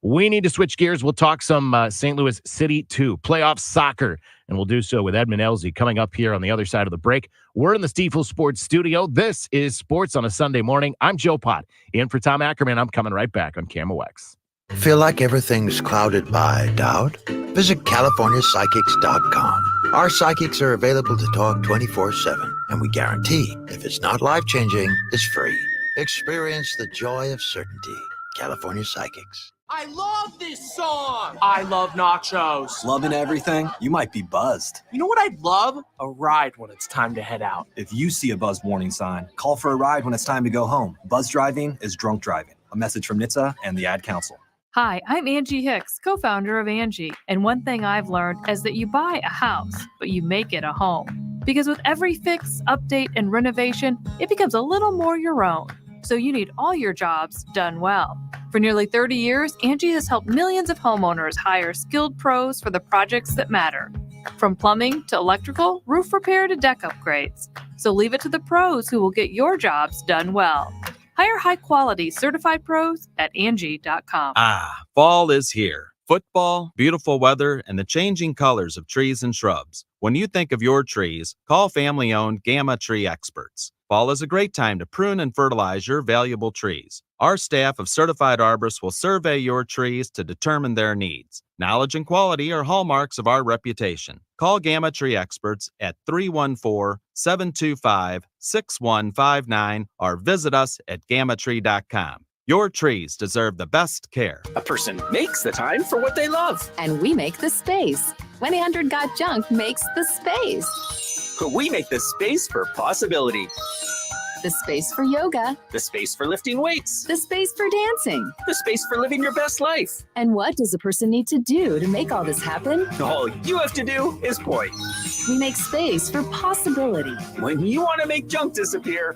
Speaker 3: We need to switch gears. We'll talk some St. Louis City 2 playoff soccer, and we'll do so with Edmund Elzey coming up here on the other side of the break. We're in the Stifel Sports Studio. This is Sports on a Sunday morning. I'm Joe Pott. In for Tom Ackerman, I'm coming right back on KMOX.
Speaker 6: Feel like everything's clouded by doubt? Visit CaliforniaPsychics.com. Our psychics are available to talk 24/7, and we guarantee if it's not life-changing, it's free. Experience the joy of certainty. California Psychics.
Speaker 7: I love this song. I love nachos.
Speaker 8: Loving everything? You might be buzzed.
Speaker 7: You know what I'd love? A ride when it's time to head out.
Speaker 8: If you see a buzz warning sign, call for a ride when it's time to go home. Buzz driving is drunk driving. A message from NHTSA and the Ad Council.
Speaker 10: Hi, I'm Angie Hicks, co-founder of Angie. And one thing I've learned is that you buy a house, but you make it a home. Because with every fix, update, and renovation, it becomes a little more your own. So you need all your jobs done well. For nearly 30 years, Angie has helped millions of homeowners hire skilled pros for the projects that matter. From plumbing to electrical, roof repair to deck upgrades. So leave it to the pros who will get your jobs done well. Hire high-quality certified pros at Angie.com.
Speaker 12: Fall is here. Football, beautiful weather, and the changing colors of trees and shrubs. When you think of your trees, call family-owned Gamma Tree Experts. Fall is a great time to prune and fertilize your valuable trees. Our staff of certified arborists will survey your trees to determine their needs. Knowledge and quality are hallmarks of our reputation. Call Gamma Tree Experts at 314-725-6159 or visit us at gammatree.com. Your trees deserve the best care.
Speaker 7: A person makes the time for what they love.
Speaker 14: And we make the space. 1-800-GOT-JUNK makes the space.
Speaker 7: We make the space for possibility.
Speaker 14: The space for yoga.
Speaker 7: The space for lifting weights.
Speaker 14: The space for dancing.
Speaker 7: The space for living your best life.
Speaker 14: And what does a person need to do to make all this happen?
Speaker 7: All you have to do is point.
Speaker 14: We make space for possibility.
Speaker 7: When you want to make junk disappear,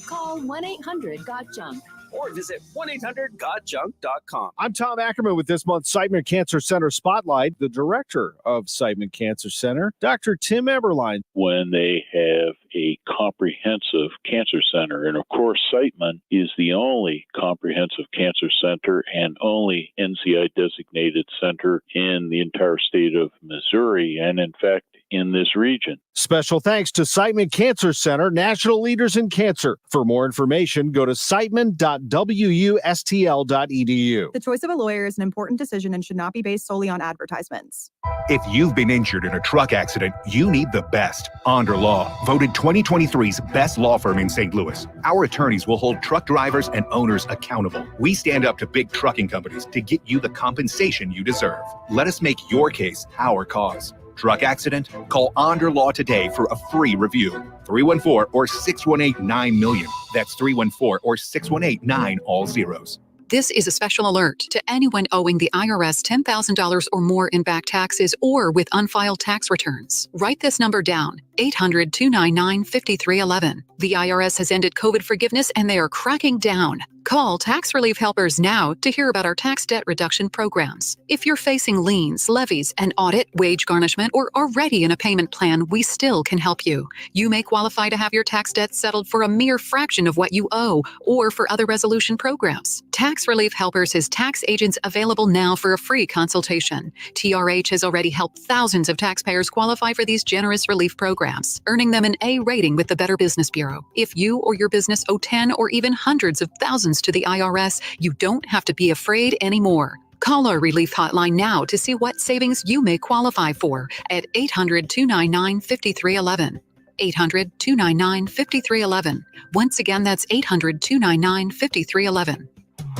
Speaker 14: call 1-800-GOT-JUNK.
Speaker 7: or visit 1-800-GOT-JUNK.com.
Speaker 19: I'm Tom Ackerman with this month's Siteman Cancer Center Spotlight. The director of Siteman Cancer Center, Dr. Tim Eberline.
Speaker 21: When they have a comprehensive cancer center, and of course, Siteman is the only comprehensive cancer center and only NCI designated center in the entire state of Missouri, and in fact, in this region.
Speaker 19: Special thanks to Siteman Cancer Center, national leaders in cancer. For more information, go to siteman.wustl.edu.
Speaker 23: The choice of a lawyer is an important decision and should not be based solely on advertisements.
Speaker 24: If you've been injured in a truck accident, you need the best. Onder Law, voted 2023's best law firm in St. Louis. Our attorneys will hold truck drivers and owners accountable. We stand up to big trucking companies to get you the compensation you deserve. Let us make your case our cause. Truck accident? Call Onder Law today for a free review. 314 or 618-9-million. That's 314 or 618-9 all zeros.
Speaker 25: This is a special alert to anyone owing the IRS $10,000 or more in back taxes or with unfiled tax returns. Write this number down, 800-299-5311. The IRS has ended COVID forgiveness and they are cracking down. Call Tax Relief Helpers now to hear about our tax debt reduction programs. If you're facing liens, levies, an audit, wage garnishment, or already in a payment plan, we still can help you. You may qualify to have your tax debt settled for a mere fraction of what you owe or for other resolution programs. Tax Relief Helpers has tax agents available now for a free consultation. TRH has already helped thousands of taxpayers qualify for these generous relief programs, earning them an A rating with the Better Business Bureau. If you or your business owe 10 or even hundreds of thousands to the IRS, you don't have to be afraid anymore. Call our relief hotline now to see what savings you may qualify for at 800-299-5311. 800-299-5311. Once again, that's 800-299-5311.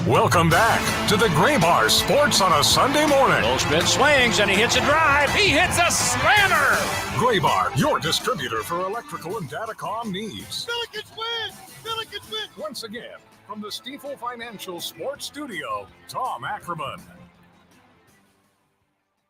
Speaker 1: Welcome back to the Gray Bar Sports on a Sunday morning.
Speaker 4: Goldschmidt swings and he hits a drive. He hits a slammer.
Speaker 1: Gray Bar, your distributor for electrical and datacom needs.
Speaker 5: Billikens win! Billikens win!
Speaker 1: Once again, from the Stifel Financial Sports Studio, Tom Ackerman.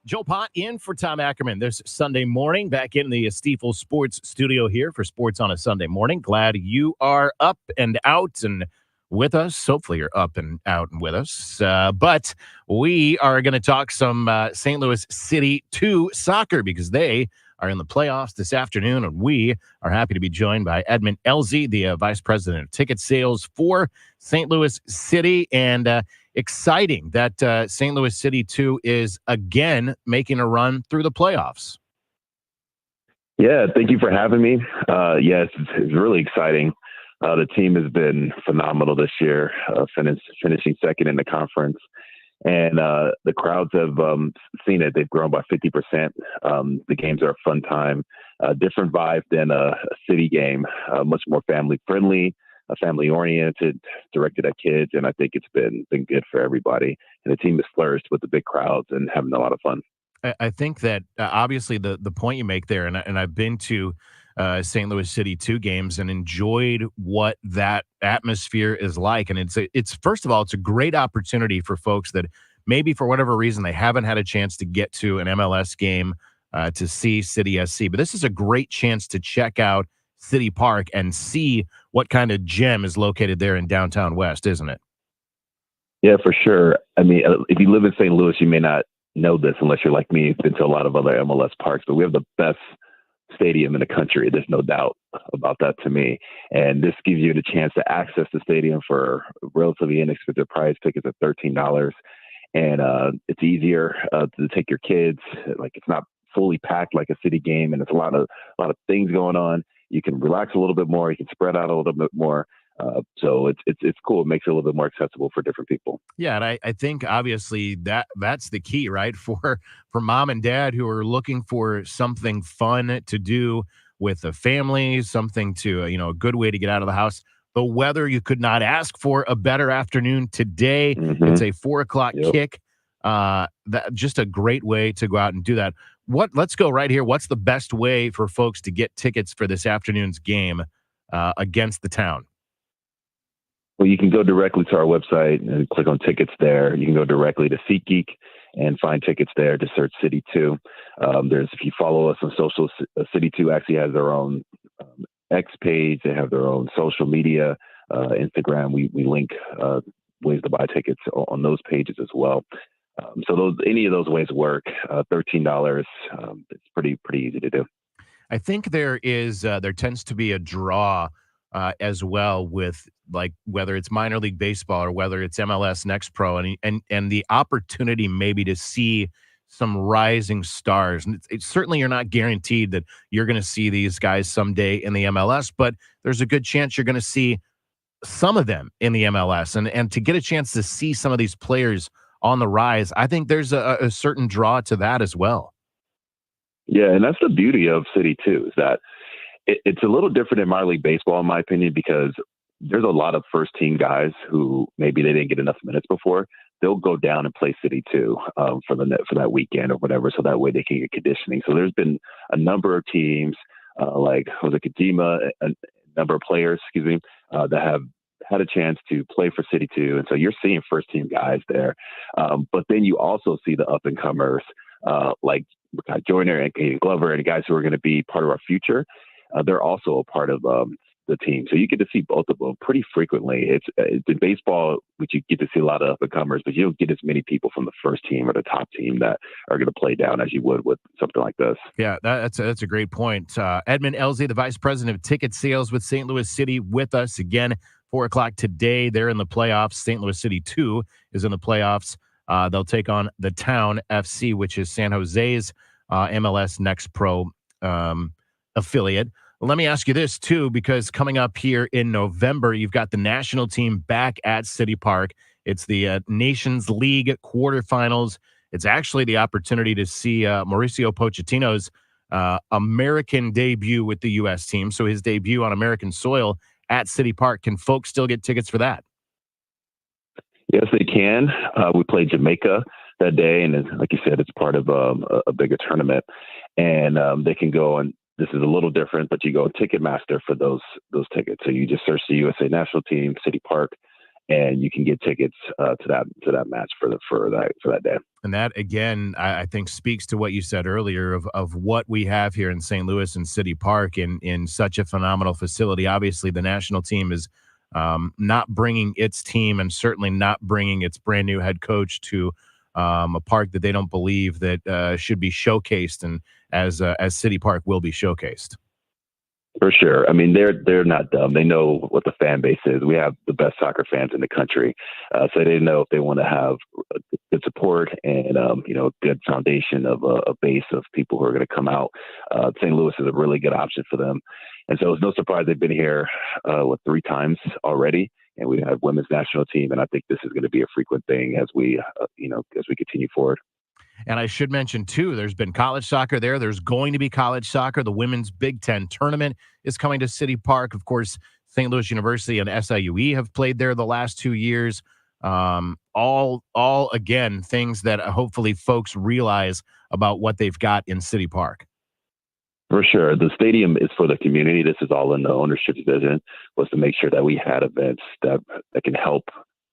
Speaker 3: Joe Pott in for Tom Ackerman this Sunday morning, back in the Stifel Sports Studio here for Sports on a Sunday morning. Glad you are up and out and with us. Hopefully you're up and out and with us. But we are going to talk some St. Louis City 2 soccer because they are in the playoffs this afternoon, and we are happy to be joined by Edmund Elzey, the Vice President of Ticket Sales for St. Louis City, and exciting that St. Louis City 2 is again making a run through the playoffs.
Speaker 9: Yeah, thank you for having me. Yes, it's really exciting. The team has been phenomenal this year, finishing second in the conference. And the crowds have seen it. They've grown by 50%. The games are a fun time, different vibe than a city game, much more family friendly, family oriented, directed at kids. And I think it's been good for everybody. And the team has flourished with the big crowds and having a lot of fun.
Speaker 3: I think that obviously the point you make there, and I've been to St. Louis City 2 games and enjoyed what that atmosphere is like. And it's first of all, it's a great opportunity for folks that maybe for whatever reason they haven't had a chance to get to an MLS game to see City SC. But this is a great chance to check out City Park and see what kind of gem is located there in downtown West, isn't it?
Speaker 9: Yeah, for sure. I mean, if you live in St. Louis, you may not know this unless you're like me, been to a lot of other MLS parks, but we have the best stadium in the country. There's no doubt about that to me. And this gives you the chance to access the stadium for relatively inexpensive price. Tickets at $13. And it's easier to take your kids. Like, it's not fully packed like a city game, and it's a lot of things going on. You can relax a little bit more. You can spread out a little bit more. So it's cool. It makes it a little bit more accessible for different people.
Speaker 3: Yeah, and I think obviously that's the key, right? For mom and dad who are looking for something fun to do with the family, something to, a good way to get out of the house. The weather, you could not ask for a better afternoon today. Mm-hmm. It's a 4:00 kick. That just a great way to go out and do that. Let's go right here. What's the best way for folks to get tickets for this afternoon's game against the Town?
Speaker 9: Well, you can go directly to our website and click on tickets there. You can go directly to SeatGeek and find tickets there to search City 2. If you follow us on social, City 2 actually has their own X page. They have their own social media, Instagram. We link ways to buy tickets on those pages as well. So any of those ways work. $13. It's pretty easy to do.
Speaker 3: I think there tends to be a draw as well with, like, whether it's minor league baseball or whether it's MLS Next Pro and the opportunity maybe to see some rising stars. And it's certainly, you're not guaranteed that you're going to see these guys someday in the MLS, but there's a good chance you're going to see some of them in the MLS. And to get a chance to see some of these players on the rise, I think there's a certain draw to that as well.
Speaker 9: Yeah, and that's the beauty of City 2 is that it's a little different in minor league baseball, in my opinion, because there's a lot of first-team guys who maybe they didn't get enough minutes before. They'll go down and play City 2 for that weekend or whatever, so that way they can get conditioning. So there's been a number of teams like Jose Kojima, a number of players, that have had a chance to play for City 2. And so you're seeing first-team guys there. But then you also see the up-and-comers like Joyner and Caden Glover and guys who are going to be part of our future. They're also a part of the team. So you get to see both of them pretty frequently. It's in baseball, which you get to see a lot of up-and-comers, but you don't get as many people from the first team or the top team that are going to play down as you would with something like this.
Speaker 3: Yeah, that's a great point. Edmund Elzey, the vice president of ticket sales with St. Louis City, with us again. 4 o'clock today. They're in the playoffs. St. Louis City 2 is in the playoffs. They'll take on the Town FC, which is San Jose's MLS Next Pro affiliate. Let me ask you this, too, because coming up here in November, you've got the national team back at City Park. It's the Nations League quarterfinals. It's actually the opportunity to see Mauricio Pochettino's American debut with the U.S. team. So his debut on American soil at City Park. Can folks still get tickets for that?
Speaker 9: Yes, they can. We played Jamaica that day, and like you said, it's part of a bigger tournament. And they can go, and this is a little different, but you go Ticketmaster for those tickets. So you just search the USA National Team, City Park, and you can get tickets to that match for that day.
Speaker 3: And that, again, I think speaks to what you said earlier of what we have here in St. Louis and City Park in such a phenomenal facility. Obviously, the national team is not bringing its team and certainly not bringing its brand new head coach to a park that they don't believe that should be showcased, and as City Park will be showcased.
Speaker 9: For sure. I mean, they're not dumb. They know what the fan base is. We have the best soccer fans in the country, so they know if they want to have good support and good foundation of a base of people who are going to come out. St. Louis is a really good option for them, and so it's no surprise they've been here 3 times already. And we have women's national team, and I think this is going to be a frequent thing as we continue forward.
Speaker 3: And I should mention, too, there's been college soccer there. There's going to be college soccer. The Women's Big Ten tournament is coming to City Park. Of course, St. Louis University and SIUE have played there the last 2 years. All again, things that hopefully folks realize about what they've got in City Park.
Speaker 9: For sure. The stadium is for the community. This is all in the ownership's vision, was to make sure that we had events that can help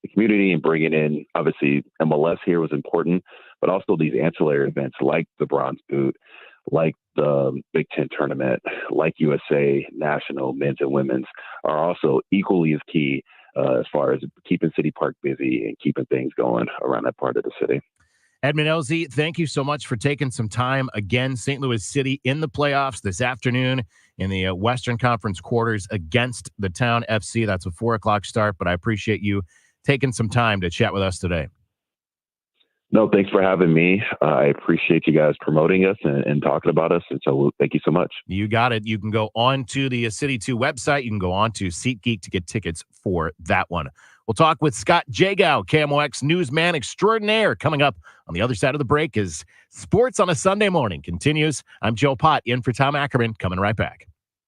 Speaker 9: the community and bring it in. Obviously, MLS here was important, but also these ancillary events like the Bronze Boot, like the Big Ten tournament, like USA National men's and women's are also equally as key as far as keeping City Park busy and keeping things going around that part of the city.
Speaker 3: Edmund Elzey, thank you so much for taking some time. Again, St. Louis City in the playoffs this afternoon in the Western Conference quarters against the Town FC. That's a 4 o'clock start, but I appreciate you taking some time to chat with us today.
Speaker 9: No, thanks for having me. I appreciate you guys promoting us and talking about us. And so thank you so much.
Speaker 3: You got it. You can go on to the City 2 website. You can go on to SeatGeek to get tickets for that one. We'll talk with Scott Jagow, KMOX newsman extraordinaire. Coming up on the other side of the break is Sports on a Sunday Morning continues. I'm Joe Pott, in for Tom Ackerman, coming right back.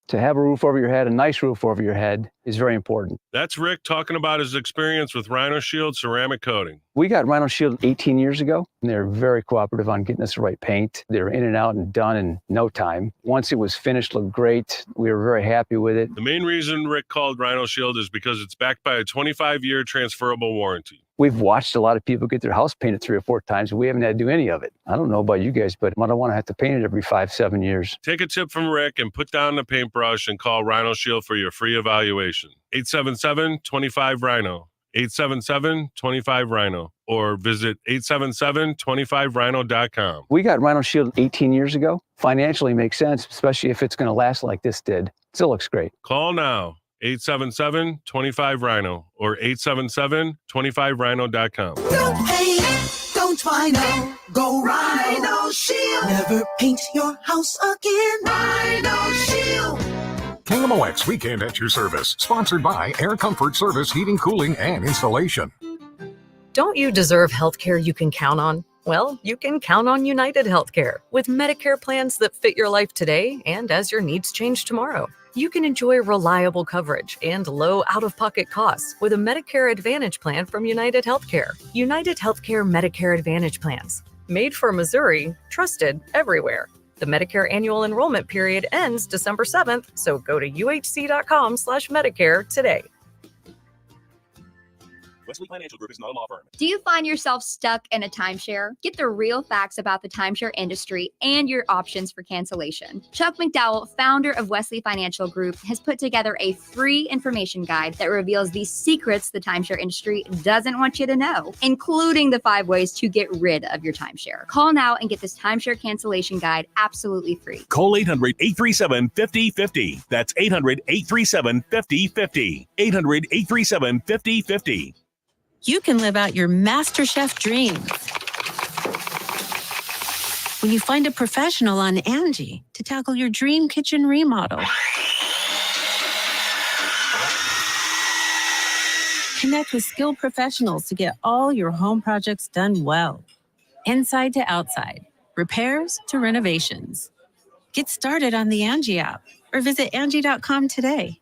Speaker 11: To have a roof over your head, a nice roof over your head, is very important.
Speaker 13: That's Rick talking about his experience with Rhino Shield ceramic coating.
Speaker 11: We got Rhino Shield 18 years ago, and they're very cooperative on getting us the right paint. They're in and out and done in no time. Once it was finished, looked great. We were very happy with it.
Speaker 13: The main reason Rick called Rhino Shield is because it's backed by a 25-year transferable warranty.
Speaker 11: We've watched a lot of people get their house painted 3 or 4 times, and we haven't had to do any of it. I don't know about you guys, but I don't want to have to paint it every 5-7 years.
Speaker 13: Take a tip from Rick and put down the paintbrush and call Rhino Shield for your free evaluation. 877-25-RHINO. 877-25-RHINO. Or visit 877-25rhino.com.
Speaker 11: We got Rhino Shield 18 years ago. Financially makes sense, especially if it's going to last like this did. Still looks great.
Speaker 13: Call now. 877-25-RHINO or 877-25rhino.com.
Speaker 15: Don't paint, don't Rhino, go Rhino Shield. Never paint your house again. Rhino Shield.
Speaker 1: KMOX Weekend at your service. Sponsored by Air Comfort Service Heating, Cooling, and Installation.
Speaker 16: Don't you deserve healthcare you can count on? Well, you can count on United Healthcare with Medicare plans that fit your life today and as your needs change tomorrow. You can enjoy reliable coverage and low out-of-pocket costs with a Medicare Advantage plan from United Healthcare. United Healthcare Medicare Advantage plans. Made for Missouri, trusted everywhere. The Medicare annual enrollment period ends December 7th, so go to uhc.com/Medicare today.
Speaker 4: Wesley Financial Group is not a law firm.
Speaker 2: Do you find yourself stuck in a timeshare? Get the real facts about the timeshare industry and your options for cancellation. Chuck McDowell, founder of Wesley Financial Group, has put together a free information guide that reveals the secrets the timeshare industry doesn't want you to know, including the 5 ways to get rid of your timeshare. Call now and get this timeshare cancellation guide absolutely free.
Speaker 4: Call 800-837-5050. That's 800-837-5050. 800-837-5050.
Speaker 17: You can live out your MasterChef dreams when you find a professional on Angie to tackle your dream kitchen remodel. Connect with skilled professionals to get all your home projects done well. Inside to outside, repairs to renovations. Get started on the Angie app or visit Angie.com today.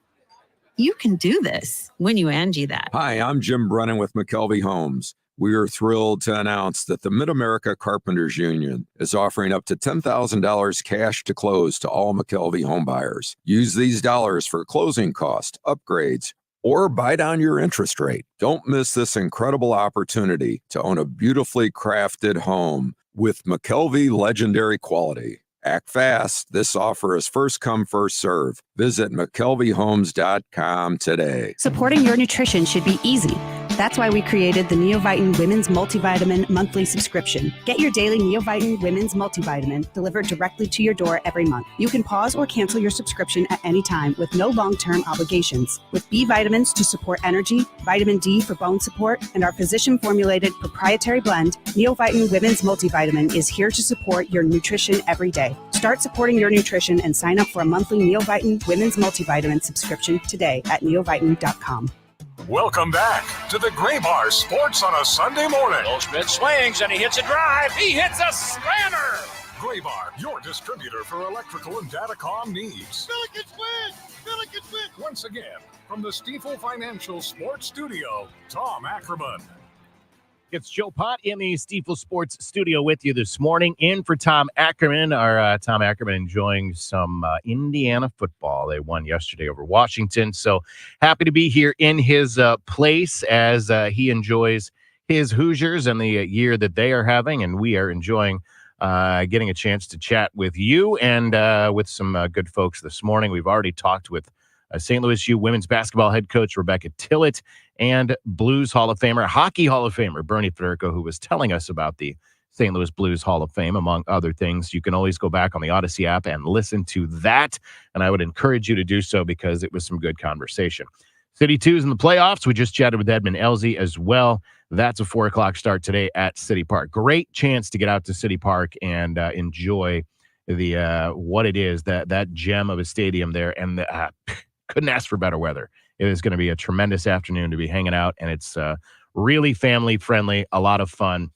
Speaker 17: You can do this when you Angie that.
Speaker 18: Hi, I'm Jim Brennan with McKelvey Homes. We are thrilled to announce that the Mid-America Carpenters Union is offering up to $10,000 cash to close to all McKelvey home buyers. Use these dollars for closing costs, upgrades, or buy down your interest rate. Don't miss this incredible opportunity to own a beautifully crafted home with McKelvey legendary quality. Act fast. This offer is first come, first serve. Visit McKelveyHomes.com today.
Speaker 20: Supporting your nutrition should be easy. That's why we created the Neovitin Women's Multivitamin monthly subscription. Get your daily Neovitin Women's Multivitamin delivered directly to your door every month. You can pause or cancel your subscription at any time with no long-term obligations. With B vitamins to support energy, vitamin D for bone support, and our physician-formulated proprietary blend, Neovitin Women's Multivitamin is here to support your nutrition every day. Start supporting your nutrition and sign up for a monthly Neovitin Women's Multivitamin subscription today at neovitin.com.
Speaker 1: Welcome back to the Gray Bar Sports on a Sunday morning.
Speaker 4: Goldschmidt swings and he hits a drive. He hits a slammer.
Speaker 1: Gray Bar, your distributor for electrical and datacom needs.
Speaker 5: Billikens win! Billikens win!
Speaker 1: Once again, from the Stifel Financial Sports Studio, Tom Ackerman.
Speaker 3: It's Joe Pott in the Stifel Sports Studio with you this morning. In for Tom Ackerman. Our Tom Ackerman enjoying some Indiana football. They won yesterday over Washington. So happy to be here in his place as he enjoys his Hoosiers and the year that they are having. And we are enjoying getting a chance to chat with you and with some good folks this morning. We've already talked with St. Louis U women's basketball head coach Rebecca Tillett and Blues Hall of Famer, Hockey Hall of Famer Bernie Federico, who was telling us about the St. Louis Blues Hall of Fame, among other things. You can always go back on the Odyssey app and listen to that, and I would encourage you to do so because it was some good conversation. City 2's in the playoffs. We just chatted with Edmund Elsie as well. That's a 4 o'clock start today at City Park. Great chance to get out to City Park and enjoy the what it is, that gem of a stadium there, and couldn't ask for better weather. It is going to be a tremendous afternoon to be hanging out, and it's really family-friendly, a lot of fun.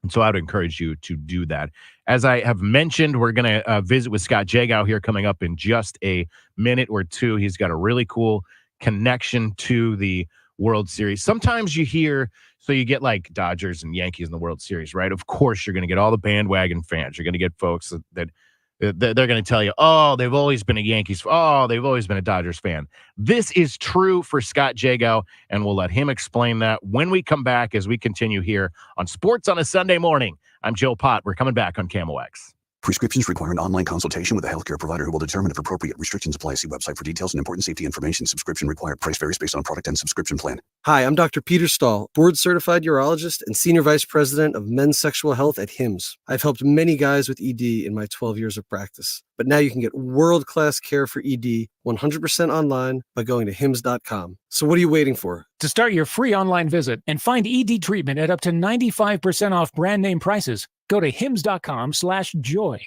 Speaker 3: And so I would encourage you to do that. As I have mentioned, we're going to visit with Scott Jagow here coming up in just a minute or two. He's got a really cool connection to the World Series. Sometimes you hear, so you get like Dodgers and Yankees in the World Series, right? Of course, you're going to get all the bandwagon fans. You're going to get folks that they're going to tell you, oh, they've always been a Yankees. Oh, they've always been a Dodgers fan. This is true for Scott Jagow, and we'll let him explain that when we come back as we continue here on Sports on a Sunday Morning. I'm Joe Pott. We're coming back on KMOX.
Speaker 22: Prescriptions require an online consultation with a healthcare provider who will determine if appropriate restrictions apply. See website for details and important safety information. Subscription required. Price varies based on product and subscription plan.
Speaker 26: Hi, I'm Dr. Peter Stahl, board-certified urologist and senior vice president of men's sexual health at HIMSS. I've helped many guys with ED in my 12 years of practice. But now you can get world-class care for ED 100% online by going to hims.com. So what are you waiting for?
Speaker 27: To start your free online visit and find ED treatment at up to 95% off brand name prices, go to hims.com/joy.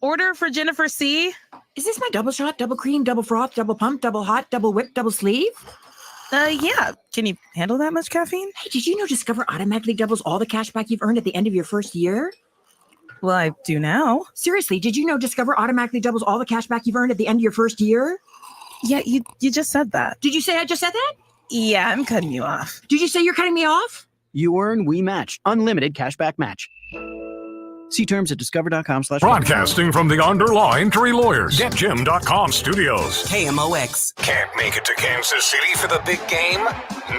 Speaker 28: Order for Jennifer C.
Speaker 29: Is this my double shot, double cream, double froth, double pump, double hot, double whip, double sleeve?
Speaker 28: Yeah. Can you handle that much caffeine?
Speaker 29: Hey, did you know Discover automatically doubles all the cash back you've earned at the end of your first year?
Speaker 28: Well, I do now.
Speaker 29: Seriously, did you know Discover automatically doubles all the cash back you've earned at the end of your first year?
Speaker 28: Yeah, you just said that.
Speaker 29: Did you say I just said that?
Speaker 28: Yeah, I'm cutting you off.
Speaker 29: Did you say you're cutting me off?
Speaker 30: You earn, we match. Unlimited cashback match.
Speaker 6: See terms at discover.com/.
Speaker 1: Broadcasting from the Underlaw Injury Lawyers. GetJim.com studios.
Speaker 15: KMOX.
Speaker 1: Can't make it to Kansas City for the big game?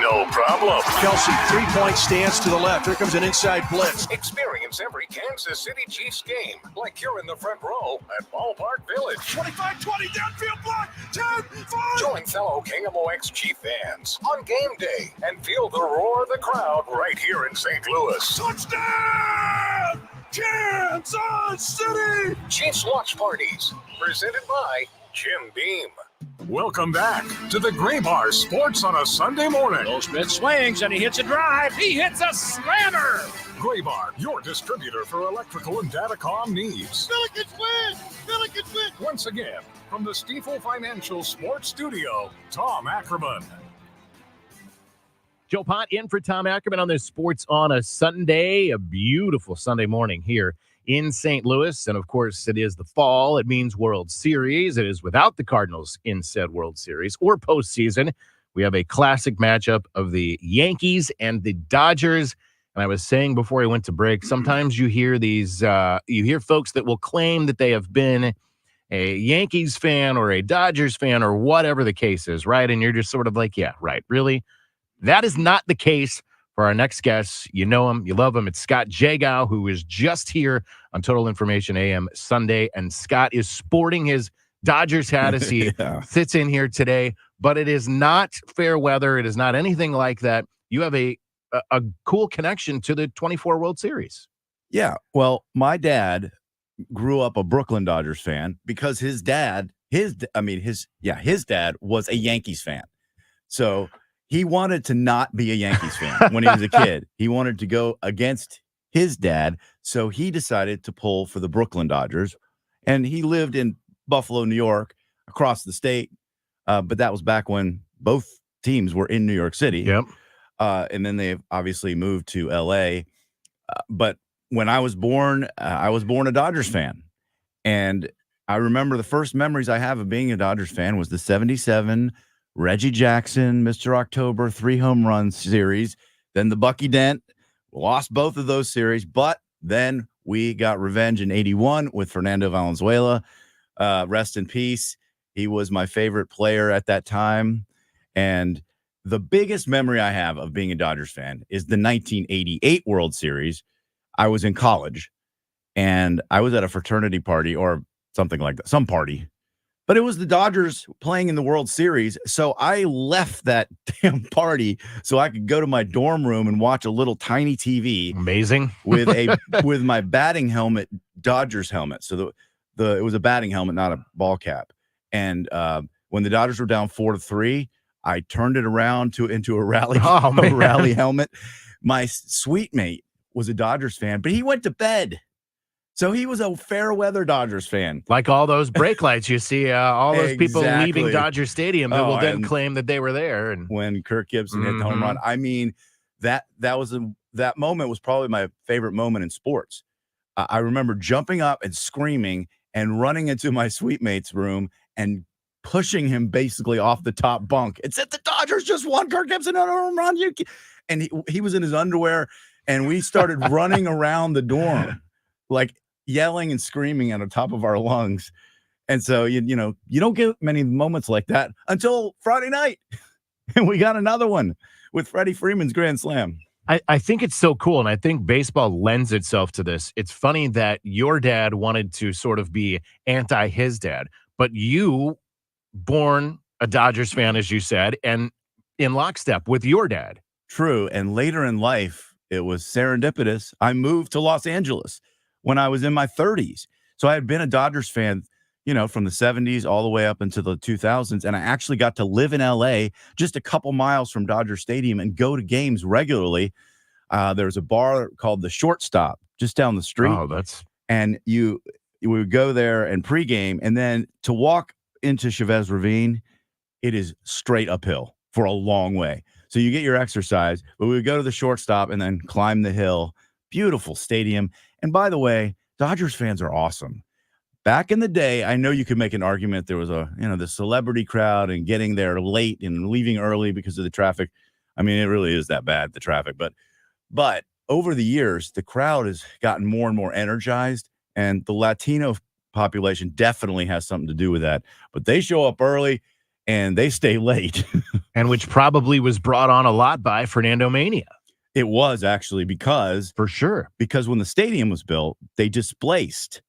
Speaker 1: No problem.
Speaker 4: Kelsey, 3-point stance to the left. Here comes an inside blitz.
Speaker 1: Experience every Kansas City Chiefs game like you're in the front row at Ballpark Village.
Speaker 5: 25-20 downfield block. 10-5.
Speaker 1: Join fellow KMOX Chief fans on game day and feel the roar of the crowd right here in St. Louis.
Speaker 5: Touchdown! Kansas City!
Speaker 1: Chiefs watch parties presented by Jim Beam. Welcome back to the Gray Bar Sports on a Sunday morning.
Speaker 4: Goldschmidt swings and he hits a drive. He hits a slammer.
Speaker 1: Gray Bar, your distributor for electrical and datacom needs.
Speaker 5: Billikens win! Billikens win!
Speaker 1: Once again, from the Stifel Financial Sports Studio, Tom Ackerman.
Speaker 3: Joe Pott in for Tom Ackerman on this Sports on a Sunday, a beautiful Sunday morning here in St. Louis. And of course, it is the fall. It means World Series. It is without the Cardinals in said World Series or postseason. We have a classic matchup of the Yankees and the Dodgers. And I was saying before I went to break, sometimes you hear these, you hear folks that will claim that they have been a Yankees fan or a Dodgers fan or whatever the case is, right? And you're just sort of like, yeah, right, really? That is not the case for our next guest. You know him, you love him. It's Scott Jagow, who is just here on Total Information AM Sunday. And Scott is sporting his Dodgers hat as he sits in here today. But it is not fair weather. It is not anything like that. You have a cool connection to the 24 World Series.
Speaker 7: Yeah. Well, my dad grew up a Brooklyn Dodgers fan because his dad was a Yankees fan. So he wanted to not be a Yankees fan when he was a kid. He wanted to go against his dad. So he decided to pull for the Brooklyn Dodgers. And he lived in Buffalo, New York, across the state. But that was back when both teams were in New York City.
Speaker 3: Yep.
Speaker 7: And then they obviously moved to L.A. But when I was born a Dodgers fan. And I remember the first memories I have of being a Dodgers fan was the 77 Reggie Jackson, Mr. October, 3 home run series. Then the Bucky Dent, lost both of those series. But then we got revenge in 81 with Fernando Valenzuela. Rest in peace. He was my favorite player at that time. And the biggest memory I have of being a Dodgers fan is the 1988 World Series. I was in college and I was at a fraternity party or something like that, some party. But it was the Dodgers playing in the World Series. So I left that damn party so I could go to my dorm room and watch a little tiny TV.
Speaker 3: Amazing.
Speaker 7: with my batting helmet, Dodgers helmet. So it was a batting helmet, not a ball cap. And when the Dodgers were down 4-3, I turned it around into a rally, a rally helmet. My suite mate was a Dodgers fan, but he went to bed. So he was a fair weather Dodgers fan.
Speaker 3: Like all those brake lights you see, all those people leaving Dodger Stadium that will then claim that they were there. And
Speaker 7: when Kirk Gibson hit the home run, I mean, that moment was probably my favorite moment in sports. I remember jumping up and screaming and running into my suite mate's room and pushing him basically off the top bunk. It said the Dodgers just won. Kirk Gibson on a home run. And he was in his underwear, and we started running around the dorm, like yelling and screaming at the top of our lungs. And so, you don't get many moments like that until Friday night. And we got another one with Freddie Freeman's grand slam.
Speaker 3: I think it's so cool, and I think baseball lends itself to this. It's funny that your dad wanted to sort of be anti his dad, but you, born a Dodgers fan, as you said, and in lockstep with your dad.
Speaker 7: True. And later in life, it was serendipitous. I moved to Los Angeles when I was in my 30s. So I had been a Dodgers fan, from the 70s all the way up into the 2000s. And I actually got to live in LA just a couple miles from Dodger Stadium and go to games regularly. There's a bar called the Shortstop just down the street. And you would go there and pregame, and then to walk into Chavez Ravine, it is straight uphill for a long way. So you get your exercise, but we would go to the Shortstop and then climb the hill. Beautiful stadium. And by the way, Dodgers fans are awesome. Back in the day, I know you could make an argument there was the celebrity crowd and getting there late and leaving early because of the traffic. I mean, it really is that bad, the traffic. But over the years, the crowd has gotten more and more energized, and the Latino population definitely has something to do with that. But they show up early and they stay late.
Speaker 3: And which probably was brought on a lot by Fernando Mania.
Speaker 7: It was actually because when the stadium was built, they displaced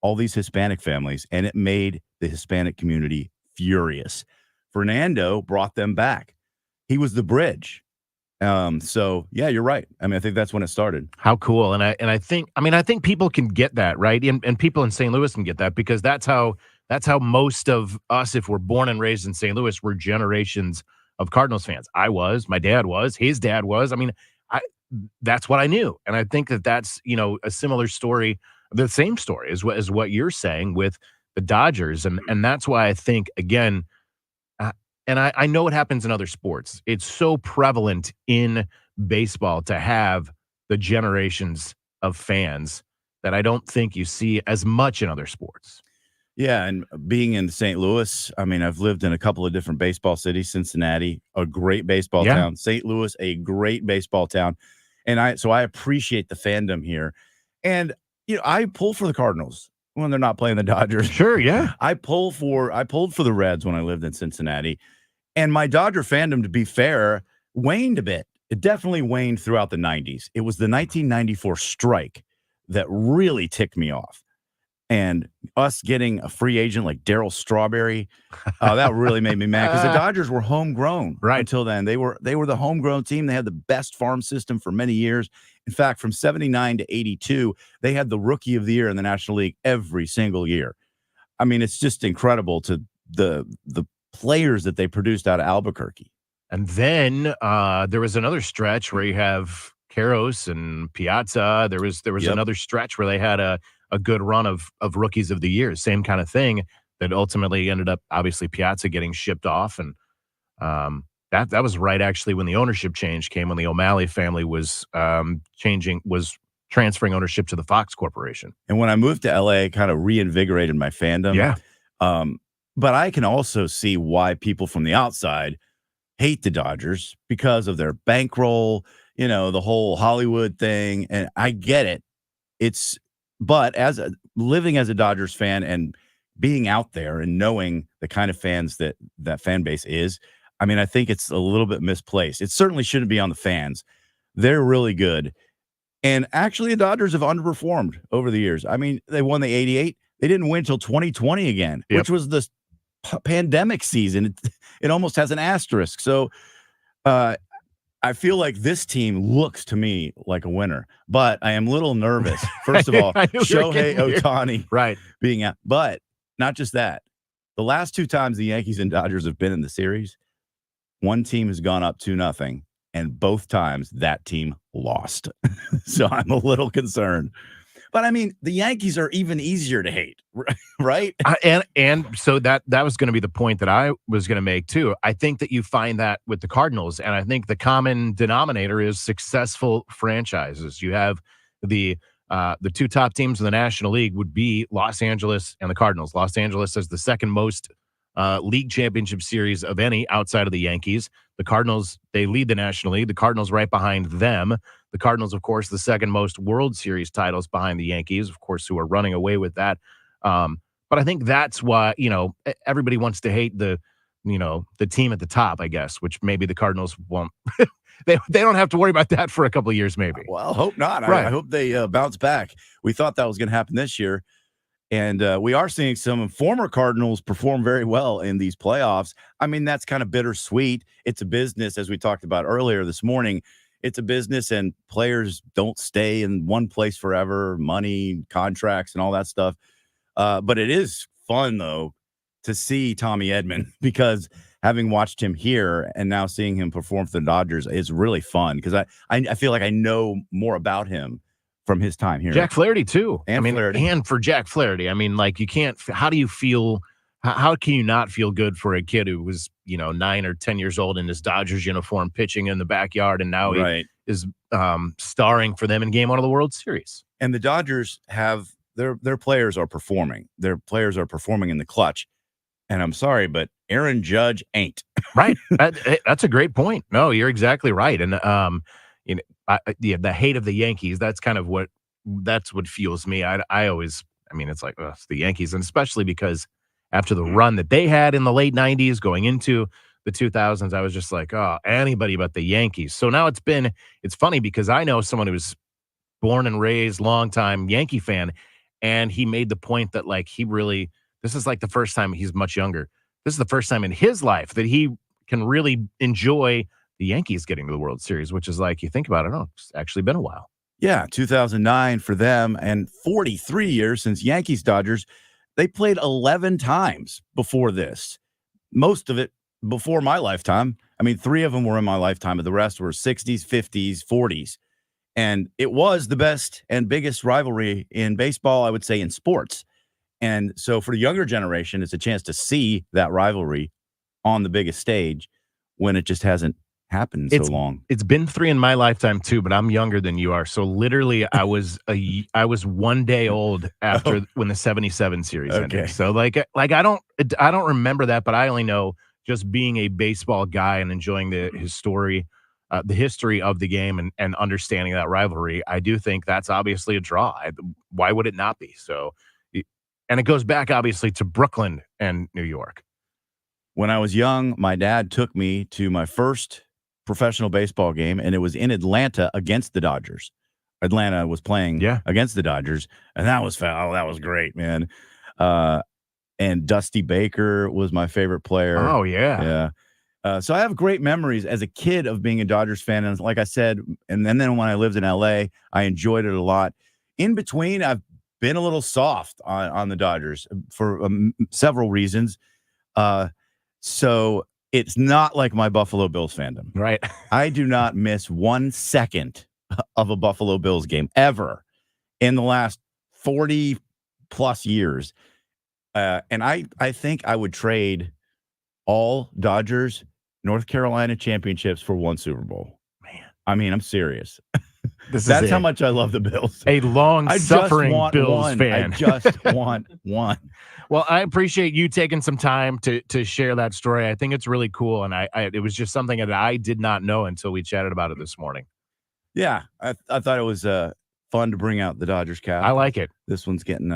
Speaker 7: all these Hispanic families, and it made the Hispanic community furious. Fernando brought them back. He was the bridge. So yeah, you're right. I mean, I think that's when it started.
Speaker 3: How cool. And I think people can get that, right? And people in St. Louis can get that, because that's how most of us, if we're born and raised in St. Louis, we're generations of Cardinals fans. I was, my dad was, his dad was. I mean, that's what I knew. And I think that's, a similar story, the same story as what you're saying with the Dodgers. And that's why I think, again, and I know it happens in other sports. It's so prevalent in baseball to have the generations of fans that I don't think you see as much in other sports.
Speaker 7: Yeah, and being in St. Louis, I mean, I've lived in a couple of different baseball cities. Cincinnati, a great baseball town. St. Louis, a great baseball town. And I appreciate the fandom here. And, I pull for the Cardinals when they're not playing the Dodgers.
Speaker 3: Sure, yeah.
Speaker 7: I pulled for the Reds when I lived in Cincinnati. And my Dodger fandom, to be fair, waned a bit. It definitely waned throughout the 90s. It was the 1994 strike that really ticked me off. And us getting a free agent like Darryl Strawberry, that really made me mad, because the Dodgers were homegrown until then. They were the homegrown team. They had the best farm system for many years. In fact, from 79 to 82, they had the Rookie of the Year in the National League every single year. I mean, it's just incredible to the players that they produced out of Albuquerque.
Speaker 3: And then there was another stretch where you have Karros and Piazza. There was another stretch where they had a good run of Rookies of the Year, same kind of thing, that ultimately ended up, obviously, Piazza getting shipped off. And that was right, actually, when the ownership change came, when the O'Malley family was transferring ownership to the Fox Corporation.
Speaker 7: And when I moved to LA, it kind of reinvigorated my fandom.
Speaker 3: Yeah.
Speaker 7: But I can also see why people from the outside hate the Dodgers, because of their bankroll, the whole Hollywood thing. And I get it. But living as a Dodgers fan and being out there and knowing the kind of fans that fan base is, I mean, I think it's a little bit misplaced. It certainly shouldn't be on the fans. They're really good. And actually, the Dodgers have underperformed over the years. I mean, they won the 88. They didn't win until 2020 again, which was the pandemic season. It almost has an asterisk. So I feel like this team looks to me like a winner, but I am a little nervous. First of all, Shohei Ohtani being out, but not just that. The last two times the Yankees and Dodgers have been in the series, one team has gone up 2-0, and both times that team lost. So I'm a little concerned. But I mean, the Yankees are even easier to hate, right?
Speaker 3: And so that was going to be the point that I was going to make too. I think that you find that with the Cardinals, and I think the common denominator is successful franchises. You have the two top teams in the National League would be Los Angeles and the Cardinals. Los Angeles has the second most league championship series of any outside of the Yankees. The Cardinals, they lead the National League. The Cardinals right behind them. The Cardinals, of course, the second most World Series titles behind the Yankees, of course, who are running away with that. But I think that's why, everybody wants to hate the team at the top, I guess, which maybe the Cardinals won't. They don't have to worry about that for a couple of years, maybe.
Speaker 7: Well, I hope not.
Speaker 3: Right.
Speaker 7: I hope they bounce back. We thought that was going to happen this year. And we are seeing some former Cardinals perform very well in these playoffs. I mean, that's kind of bittersweet. It's a business, as we talked about earlier this morning. It's a business, and players don't stay in one place forever, money, contracts, and all that stuff. But it is fun, though, to see Tommy Edman, because having watched him here and now seeing him perform for the Dodgers is really fun, because I feel like I know more about him from his time here.
Speaker 3: Jack Flaherty, too.
Speaker 7: Flaherty.
Speaker 3: And for Jack Flaherty, I mean, like, you can't, how do you feel, how can you not feel good for a kid who was, 9 or 10 years old in his Dodgers uniform pitching in the backyard, and now he is starring for them in Game 1 of the World Series?
Speaker 7: And the Dodgers have, their players are performing. Their players are performing in the clutch. And I'm sorry, but Aaron Judge ain't.
Speaker 3: Right. That's a great point. No, you're exactly right. And, the hate of the Yankees. That's what fuels me. It's like, it's the Yankees. And especially because after the run that they had in the late 90s going into the 2000s, I was just like, oh, anybody but the Yankees. So now it's funny because I know someone who was born and raised, longtime Yankee fan, and he made the point that this is like the first time, he's much younger. This is the first time in his life that he can really enjoy the Yankees getting to the World Series, which is like, you think about it, it's actually been a while.
Speaker 7: Yeah, 2009 for them, and 43 years since Yankees-Dodgers. They played 11 times before this. Most of it before my lifetime. 3 of them were in my lifetime, but the rest were 60s, 50s, 40s. And it was the best and biggest rivalry in baseball, I would say, in sports. And so for the younger generation, it's a chance to see that rivalry on the biggest stage when it just hasn't happened so long.
Speaker 3: It's been 3 in my lifetime too, but I'm younger than you are. So literally I was 1 day old after when the 77 series ended. So I don't remember that, but I only know just being a baseball guy and enjoying the history of the game and understanding that rivalry. I do think that's obviously a draw. Why would it not be? So, and it goes back obviously to Brooklyn and New York.
Speaker 7: When I was young, my dad took me to my first professional baseball game, and it was in Atlanta against the Dodgers. Atlanta was playing against the Dodgers, and that was that was great, man. And Dusty Baker was my favorite player.
Speaker 3: Oh, yeah.
Speaker 7: Yeah. So I have great memories as a kid of being a Dodgers fan. And like I said, and then when I lived in LA, I enjoyed it a lot. In between, I've been a little soft on the Dodgers for several reasons. So it's not like my Buffalo Bills fandom.
Speaker 3: Right.
Speaker 7: I do not miss 1 second of a Buffalo Bills game ever in the last 40 plus years. And I think I would trade all Dodgers North Carolina championships for 1 Super Bowl. Man, I'm serious. That's how much I love the Bills.
Speaker 3: A long-suffering Bills fan.
Speaker 7: I just want one.
Speaker 3: Well, I appreciate you taking some time to share that story. I think it's really cool, and it was just something that I did not know until we chatted about it this morning.
Speaker 7: Yeah, I thought it was fun to bring out the Dodgers cap.
Speaker 3: I like it.
Speaker 7: This one's getting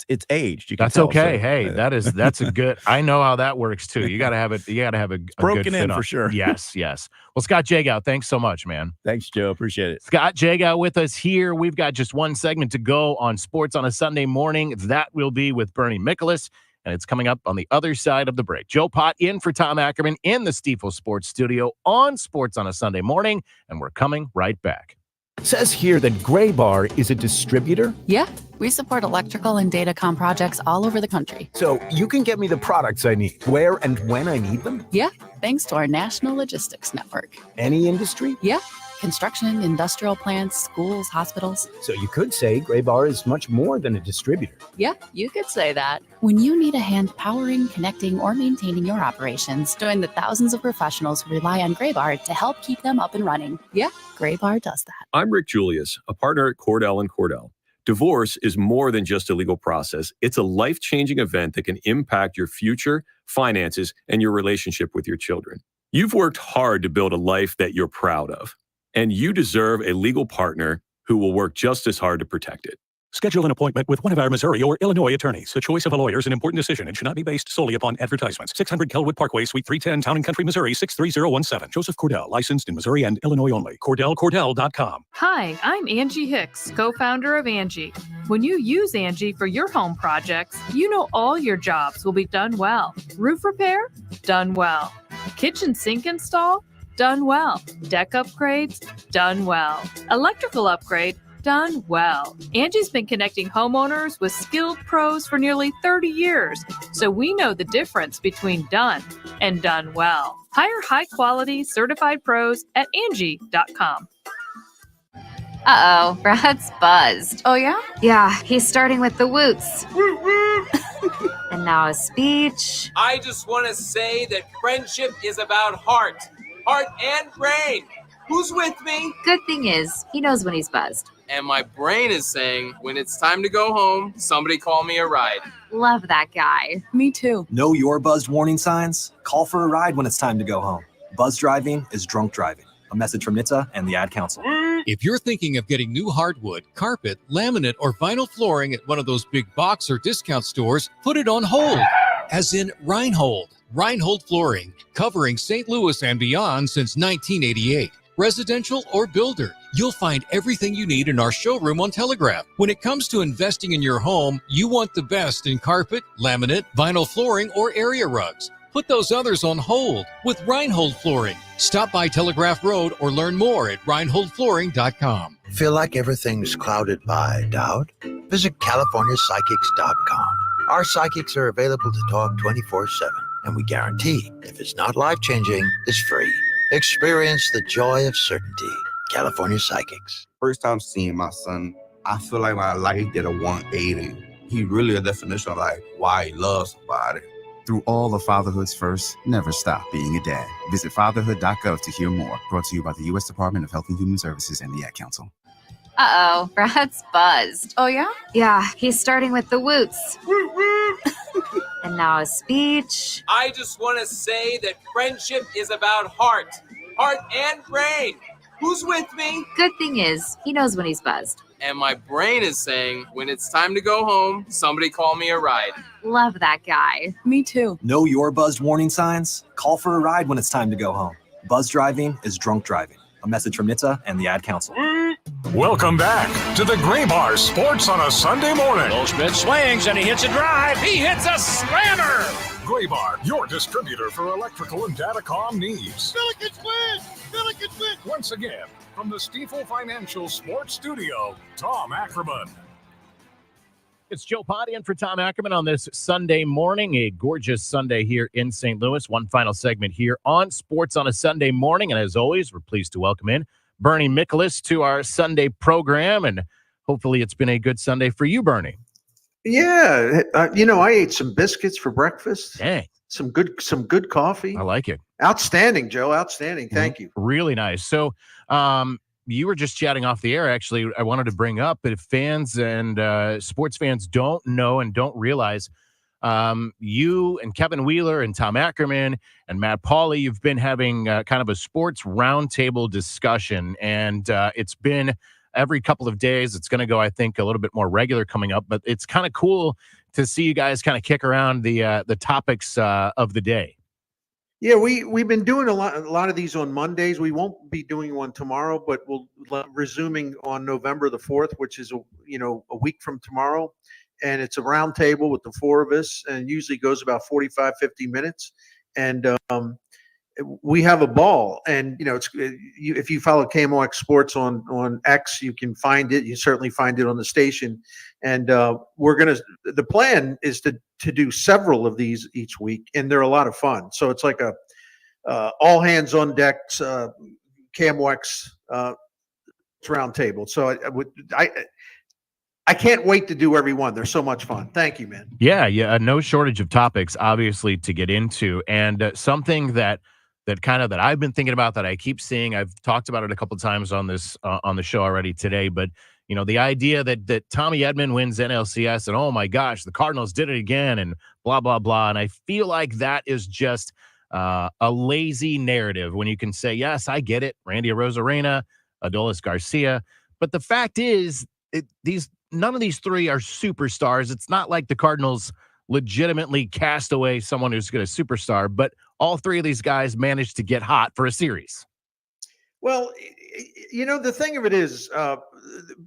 Speaker 7: it's aged. You can
Speaker 3: That's
Speaker 7: tell,
Speaker 3: okay.
Speaker 7: So,
Speaker 3: hey, that's a good. I know how that works too. You got to have it. You got to have a
Speaker 7: broken
Speaker 3: good
Speaker 7: in
Speaker 3: fit
Speaker 7: for sure.
Speaker 3: Yes. Well, Scott Jagow, thanks so much, man.
Speaker 7: Thanks, Joe. Appreciate it.
Speaker 3: Scott Jagow with us here. We've got just one segment to go on Sports on a Sunday Morning. That will be with Bernie Michaelis, and it's coming up on the other side of the break. Joe Pott in for Tom Ackerman in the Stifel Sports Studio on Sports on a Sunday Morning, and we're coming right back.
Speaker 6: Says here that Gray Bar is a distributor.
Speaker 8: Yeah, we support electrical and datacom projects all over the country.
Speaker 6: So you can get me the products I need, where and when I need them?
Speaker 8: Yeah, thanks to our national logistics network.
Speaker 6: Any industry?
Speaker 8: Yeah, construction, industrial plants, schools, hospitals.
Speaker 6: So you could say Gray Bar is much more than a distributor.
Speaker 8: Yeah, you could say that. When you need a hand powering, connecting, or maintaining your operations, join the thousands of professionals who rely on Gray Bar to help keep them up and running. Yeah, Gray Bar does that.
Speaker 10: I'm Rick Julius, a partner at Cordell & Cordell. Divorce is more than just a legal process. It's a life-changing event that can impact your future, finances, and your relationship with your children. You've worked hard to build a life that you're proud of, and you deserve a legal partner who will work just as hard to protect it.
Speaker 12: Schedule an appointment with one of our Missouri or Illinois attorneys. The choice of a lawyer is an important decision and should not be based solely upon advertisements. 600 Kelwood Parkway, Suite 310, Town and Country, Missouri, 63017. Joseph Cordell, licensed in Missouri and Illinois only. CordellCordell.com.
Speaker 14: Hi, I'm Angie Hicks, co-founder of Angie. When you use Angie for your home projects, you know all your jobs will be done well. Roof repair? Done well. Kitchen sink install? Done well. Deck upgrades? Done well. Electrical upgrade? Done well. Angie's been connecting homeowners with skilled pros for nearly 30 years, so we know the difference between done and done well. Hire high-quality, certified pros at Angie.com.
Speaker 19: Uh-oh, Brad's buzzed.
Speaker 14: Oh, yeah?
Speaker 19: Yeah, he's starting with the woots. And now a speech.
Speaker 21: I just want to say that friendship is about heart and brain. Who's with me?
Speaker 19: Good thing is, he knows when he's buzzed.
Speaker 21: And my brain is saying, when it's time to go home, somebody call me a ride.
Speaker 19: Love that guy.
Speaker 8: Me too.
Speaker 23: Know your buzzed warning signs? Call for a ride when it's time to go home. Buzz driving is drunk driving. A message from NHTSA and the Ad Council.
Speaker 2: If you're thinking of getting new hardwood, carpet, laminate, or vinyl flooring at one of those big box or discount stores, put it on hold, as in Reinhold. Reinhold Flooring, covering St. Louis and beyond since 1988. Residential or builder, you'll find everything you need in our showroom on Telegraph. When it comes to investing in your home, you want the best in carpet, laminate, vinyl flooring, or area rugs. Put those others on hold with Reinhold Flooring. Stop by Telegraph Road or learn more at reinholdflooring.com.
Speaker 9: Feel like everything's clouded by doubt? Visit CaliforniaPsychics.com. Our psychics are available to talk 24/7, and we guarantee if it's not life-changing, it's free. Experience the joy of certainty. California Psychics.
Speaker 11: First time seeing my son, I feel like my life did a 180. He really a definition of like why he loves somebody.
Speaker 13: Through all of fatherhood's first, never stop being a dad. Visit fatherhood.gov to hear more. Brought to you by the U.S. Department of Health and Human Services and the Ad Council.
Speaker 19: Uh-oh, Brad's buzzed.
Speaker 28: Oh, yeah?
Speaker 19: Yeah, he's starting with the woots. And now a speech.
Speaker 21: I just want to say that friendship is about heart and brain. Who's with me?
Speaker 19: Good thing is, he knows when he's buzzed.
Speaker 21: And my brain is saying, when it's time to go home, somebody call me a ride.
Speaker 19: Love that guy.
Speaker 28: Me too.
Speaker 23: Know your buzzed warning signs? Call for a ride when it's time to go home. Buzz driving is drunk driving. A message from NHTSA and the Ad Council.
Speaker 1: Welcome back to the Gray Bar Sports on a Sunday morning.
Speaker 4: Goldschmidt swings and he hits a drive. He hits a slammer.
Speaker 1: Gray Bar, your distributor for electrical and datacom needs.
Speaker 5: Billikens win! Billikens win!
Speaker 1: Once again, from the Stifel Financial Sports Studio, Tom Ackerman.
Speaker 3: It's Joe Pott in for Tom Ackerman on this Sunday morning, a gorgeous Sunday here in St. Louis. One final segment here on Sports on a Sunday morning. And as always, we're pleased to welcome in Bernie Michaelis to our Sunday program. And hopefully it's been a good Sunday for you, Bernie.
Speaker 16: Yeah. I ate some biscuits for breakfast.
Speaker 3: Dang.
Speaker 16: Some good coffee.
Speaker 3: I like it.
Speaker 16: Outstanding, Joe. Outstanding. Thank you.
Speaker 3: Really nice. So, you were just chatting off the air. Actually, I wanted to bring up that if fans and sports fans don't know and don't realize, you and Kevin Wheeler and Tom Ackerman and Matt Pauley, you've been having kind of a sports roundtable discussion, and it's been every couple of days. It's going to go, I think, a little bit more regular coming up, but it's kind of cool to see you guys kind of kick around the topics of the day.
Speaker 16: Yeah, we've been doing a lot of these on Mondays. We won't be doing one tomorrow, but we'll resuming on November the 4th, which is a week from tomorrow. And it's a round table with the four of us, and usually goes about 45, 50 minutes. And we have a ball. And if you follow KMOX Sports on X, you can find it. You certainly find it on the station. And the plan is to do several of these each week, and they're a lot of fun. So it's like a all hands on deck KMOX round table. So I can't wait to do every one. They're so much fun. Thank you, man.
Speaker 3: Yeah. No shortage of topics, obviously, to get into, and something that I've been thinking about, that I keep seeing. I've talked about it a couple of times on this on the show already today, but the idea that Tommy Edman wins NLCS and, oh my gosh, the Cardinals did it again and blah, blah, blah. And I feel like that is just a lazy narrative when you can say, yes, I get it, Randy Arozarena, Adolis Garcia. But the fact is, none of these three are superstars. It's not like the Cardinals legitimately cast away someone who's going to superstar, but all three of these guys managed to get hot for a series.
Speaker 16: Well, the thing of it is,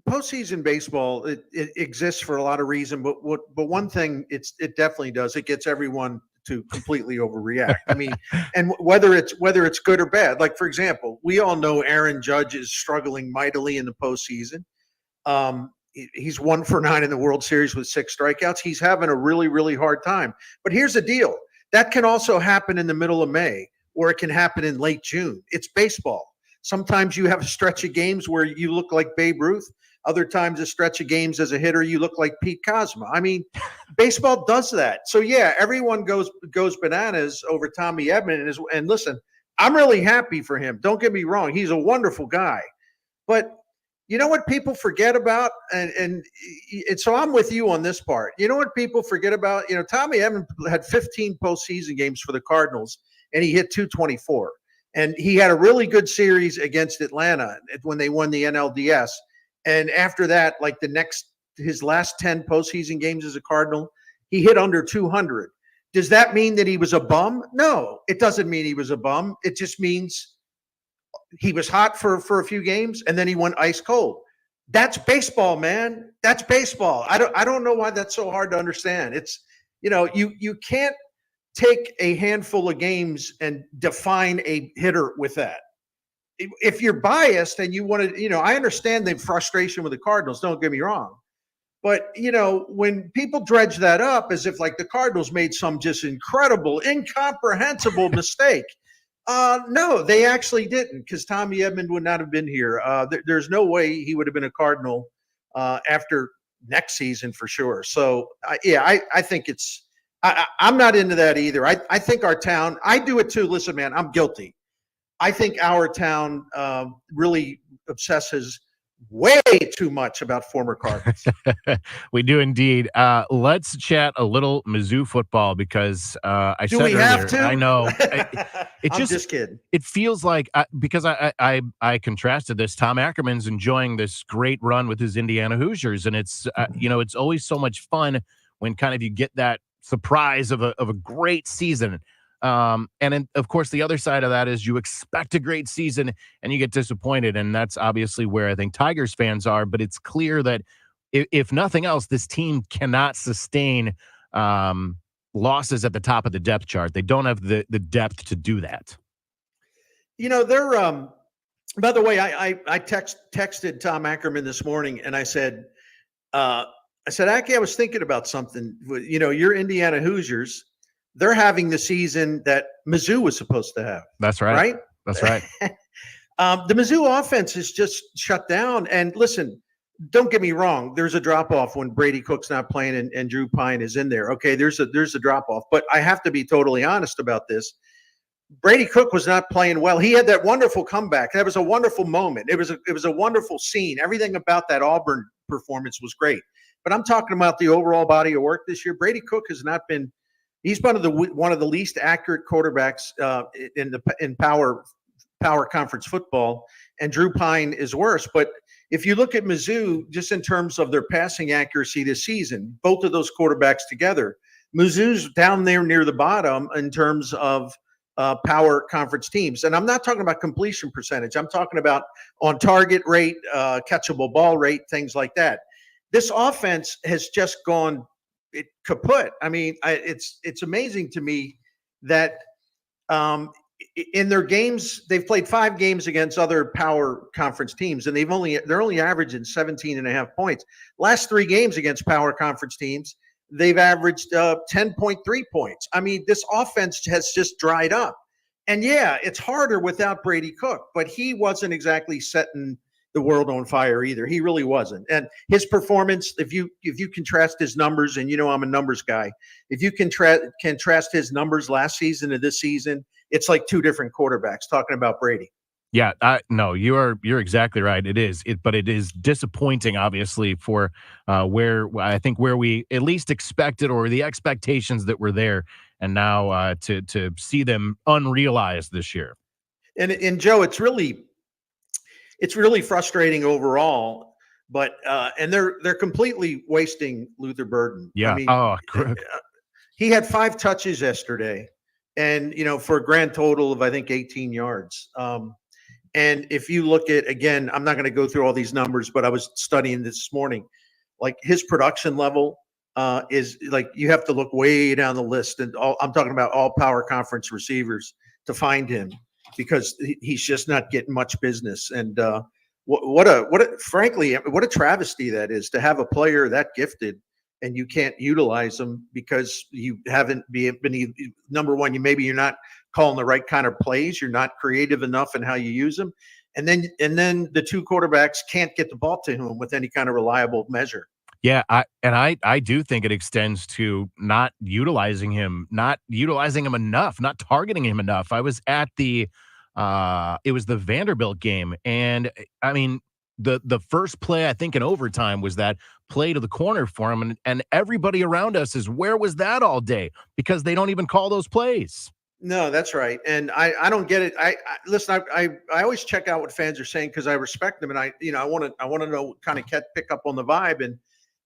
Speaker 16: postseason baseball, it exists for a lot of reasons, but one thing it definitely does, it gets everyone to completely overreact. I mean, and whether it's good or bad. Like, for example, we all know Aaron Judge is struggling mightily in the postseason. He's 1 for 9 in the World Series with 6 strikeouts. He's having a really, really hard time. But here's the deal. That can also happen in the middle of May, or it can happen in late June. It's baseball. Sometimes you have a stretch of games where you look like Babe Ruth. Other times a stretch of games as a hitter, you look like Pete Kozma. I mean, baseball does that. So, yeah, everyone goes bananas over Tommy Edman. And listen, I'm really happy for him. Don't get me wrong. He's a wonderful guy. But you know what people forget about? And so I'm with you on this part. You know what people forget about? Tommy Edman had 15 postseason games for the Cardinals, and he hit 224. And he had a really good series against Atlanta when they won the NLDS. And after that, like his last 10 postseason games as a Cardinal, he hit under 200. Does that mean that he was a bum? No, it doesn't mean he was a bum. It just means he was hot for a few games and then he went ice cold. That's baseball, man. That's baseball. I don't know why that's so hard to understand. It's, you can't take a handful of games and define a hitter with that. If you're biased and you want to, I understand the frustration with the Cardinals, don't get me wrong. But, when people dredge that up as if like the Cardinals made some just incredible, incomprehensible mistake. No, they actually didn't, because Tommy Edman would not have been here. There's no way he would have been a Cardinal after next season for sure. So, I think I'm not into that either. I think our town, I do it too. Listen, man, I'm guilty. I think our town really obsesses way too much about former Cardinals.
Speaker 3: We do indeed. Let's chat a little Mizzou football because I
Speaker 16: do
Speaker 3: said
Speaker 16: we
Speaker 3: earlier,
Speaker 16: have to?
Speaker 3: I know.
Speaker 16: I'm just kidding.
Speaker 3: It feels like because I contrasted this. Tom Ackerman's enjoying this great run with his Indiana Hoosiers, and it's it's always so much fun when kind of you get that surprise of a great season. And then, of course, the other side of that is you expect a great season and you get disappointed. And that's obviously where I think Tigers fans are. But it's clear that if nothing else, this team cannot sustain losses at the top of the depth chart. They don't have the depth to do that.
Speaker 16: They're by the way, I texted Tom Ackerman this morning and I said, Aki, I was thinking about something. Your Indiana Hoosiers, they're having the season that Mizzou was supposed to have.
Speaker 3: That's right.
Speaker 16: Right?
Speaker 3: That's right.
Speaker 16: The Mizzou offense is just shut down. And listen, don't get me wrong. There's a drop-off when Brady Cook's not playing and Drew Pine is in there. Okay, there's a drop-off. But I have to be totally honest about this. Brady Cook was not playing well. He had that wonderful comeback. That was a wonderful moment. It was a wonderful scene. Everything about that Auburn performance was great. But I'm talking about the overall body of work this year. Brady Cook has not been. He's one of the least accurate quarterbacks in power conference football, and Drew Pine is worse. But if you look at Mizzou, just in terms of their passing accuracy this season, both of those quarterbacks together, Mizzou's down there near the bottom in terms of power conference teams. And I'm not talking about completion percentage. I'm talking about on target rate, catchable ball rate, things like that. This offense has just gone kaput. I mean, it's amazing to me that in their games, they've played 5 games against other power conference teams, and they're only averaging 17.5 points. Last 3 games against power conference teams, they've averaged 10.3 points. I mean, this offense has just dried up. And yeah, it's harder without Brady Cook, but he wasn't exactly setting the world on fire either. He really wasn't. And his performance, if you contrast his numbers, and I'm a numbers guy, if you contrast his numbers last season to this season, it's like 2 different quarterbacks talking about Brady.
Speaker 3: Yeah, no, you're exactly right. It is, but it is disappointing, obviously, for where we at least expected, or the expectations that were there, and now to see them unrealized this year.
Speaker 16: And Joe, it's really frustrating overall, but and they're completely wasting Luther Burden.
Speaker 3: Yeah.
Speaker 16: I mean, he had 5 touches yesterday, and for a grand total of I think 18 yards. And if you look at, again, I'm not going to go through all these numbers, but I was studying this morning, like his production level is like you have to look way down the list, and I'm talking about all power conference receivers to find him, because he's just not getting much business. And frankly, what a travesty that is, to have a player that gifted and you can't utilize them because you haven't been number one. You're not calling the right kind of plays. You're not creative enough in how you use them. And then the 2 quarterbacks can't get the ball to him with any kind of reliable measure.
Speaker 3: Yeah, I do think it extends to not utilizing him enough, not targeting him enough. I was at it was the Vanderbilt game, and I mean, the first play, I think in overtime, was that play to the corner for him, and everybody around us is, where was that all day? Because they don't even call those plays.
Speaker 16: No, that's right. And I don't get it. I listen, I always check out what fans are saying because I respect them. And I want to know, kind of pick up on the vibe. And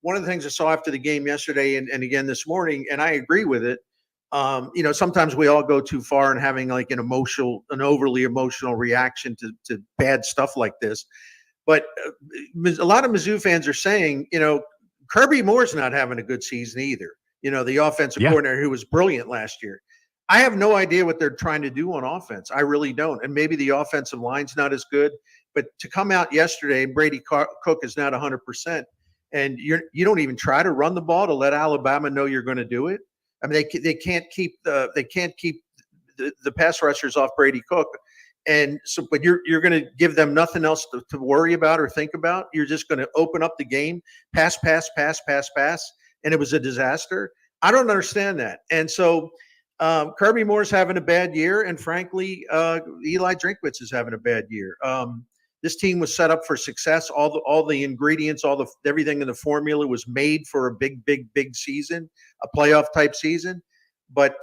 Speaker 16: one of the things I saw after the game yesterday and again this morning, and I agree with it. Sometimes we all go too far in having like an overly emotional reaction to bad stuff like this. But a lot of Mizzou fans are saying, Kirby Moore's not having a good season either. The offensive coordinator who was brilliant last year. I have no idea what they're trying to do on offense. I really don't. And maybe the offensive line's not as good. But to come out yesterday and Brady Cook is not 100%, and you don't even try to run the ball to let Alabama know you're going to do it. I mean, they can't keep the pass rushers off Brady Cook. And so, but you're going to give them nothing else to worry about or think about. You're just going to open up the game, pass, and it was a disaster. I don't understand that. And so Kirby Moore's having a bad year, and frankly, Eli Drinkwitz is having a bad year. This team was set up for success. All the ingredients, everything in the formula was made for a big season, a playoff type season. But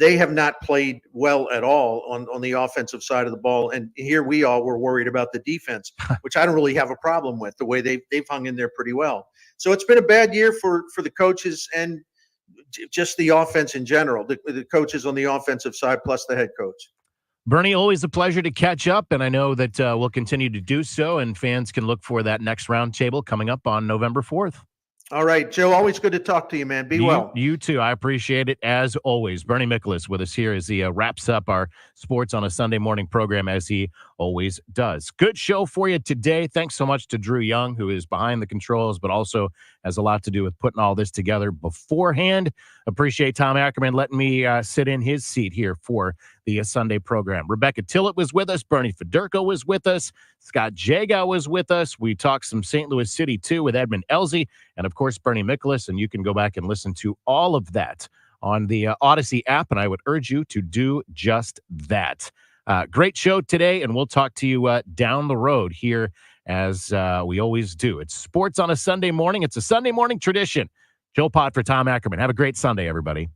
Speaker 16: they have not played well at all on the offensive side of the ball. And here we all were worried about the defense, which I don't really have a problem with, the way they've hung in there pretty well. So it's been a bad year for the coaches and just the offense in general, the coaches on the offensive side plus the head coach.
Speaker 3: Bernie, always a pleasure to catch up, and I know that we'll continue to do so, and fans can look for that next roundtable coming up on November 4th.
Speaker 16: All right, Joe, always good to talk to you, man. Be well.
Speaker 3: You too. I appreciate it as always. Bernie Michaelis with us here as he wraps up our Sports on a Sunday Morning program, as he always does. Good show for you today. Thanks so much to Drew Young, who is behind the controls, but also has a lot to do with putting all this together beforehand. Appreciate Tom Ackerman letting me sit in his seat here for the Sunday program. Rebecca Tillett was with us. Bernie Federko was with us. Scott Jagow was with us. We talked some St. Louis City, too, with Edmund Elzey, and, of course, Bernie Michaelis. And you can go back and listen to all of that on the Odyssey app, and I would urge you to do just that. Great show today, and we'll talk to you down the road here as we always do. It's Sports on a Sunday Morning. It's a Sunday morning tradition. Joe Pott for Tom Ackerman. Have a great Sunday, everybody.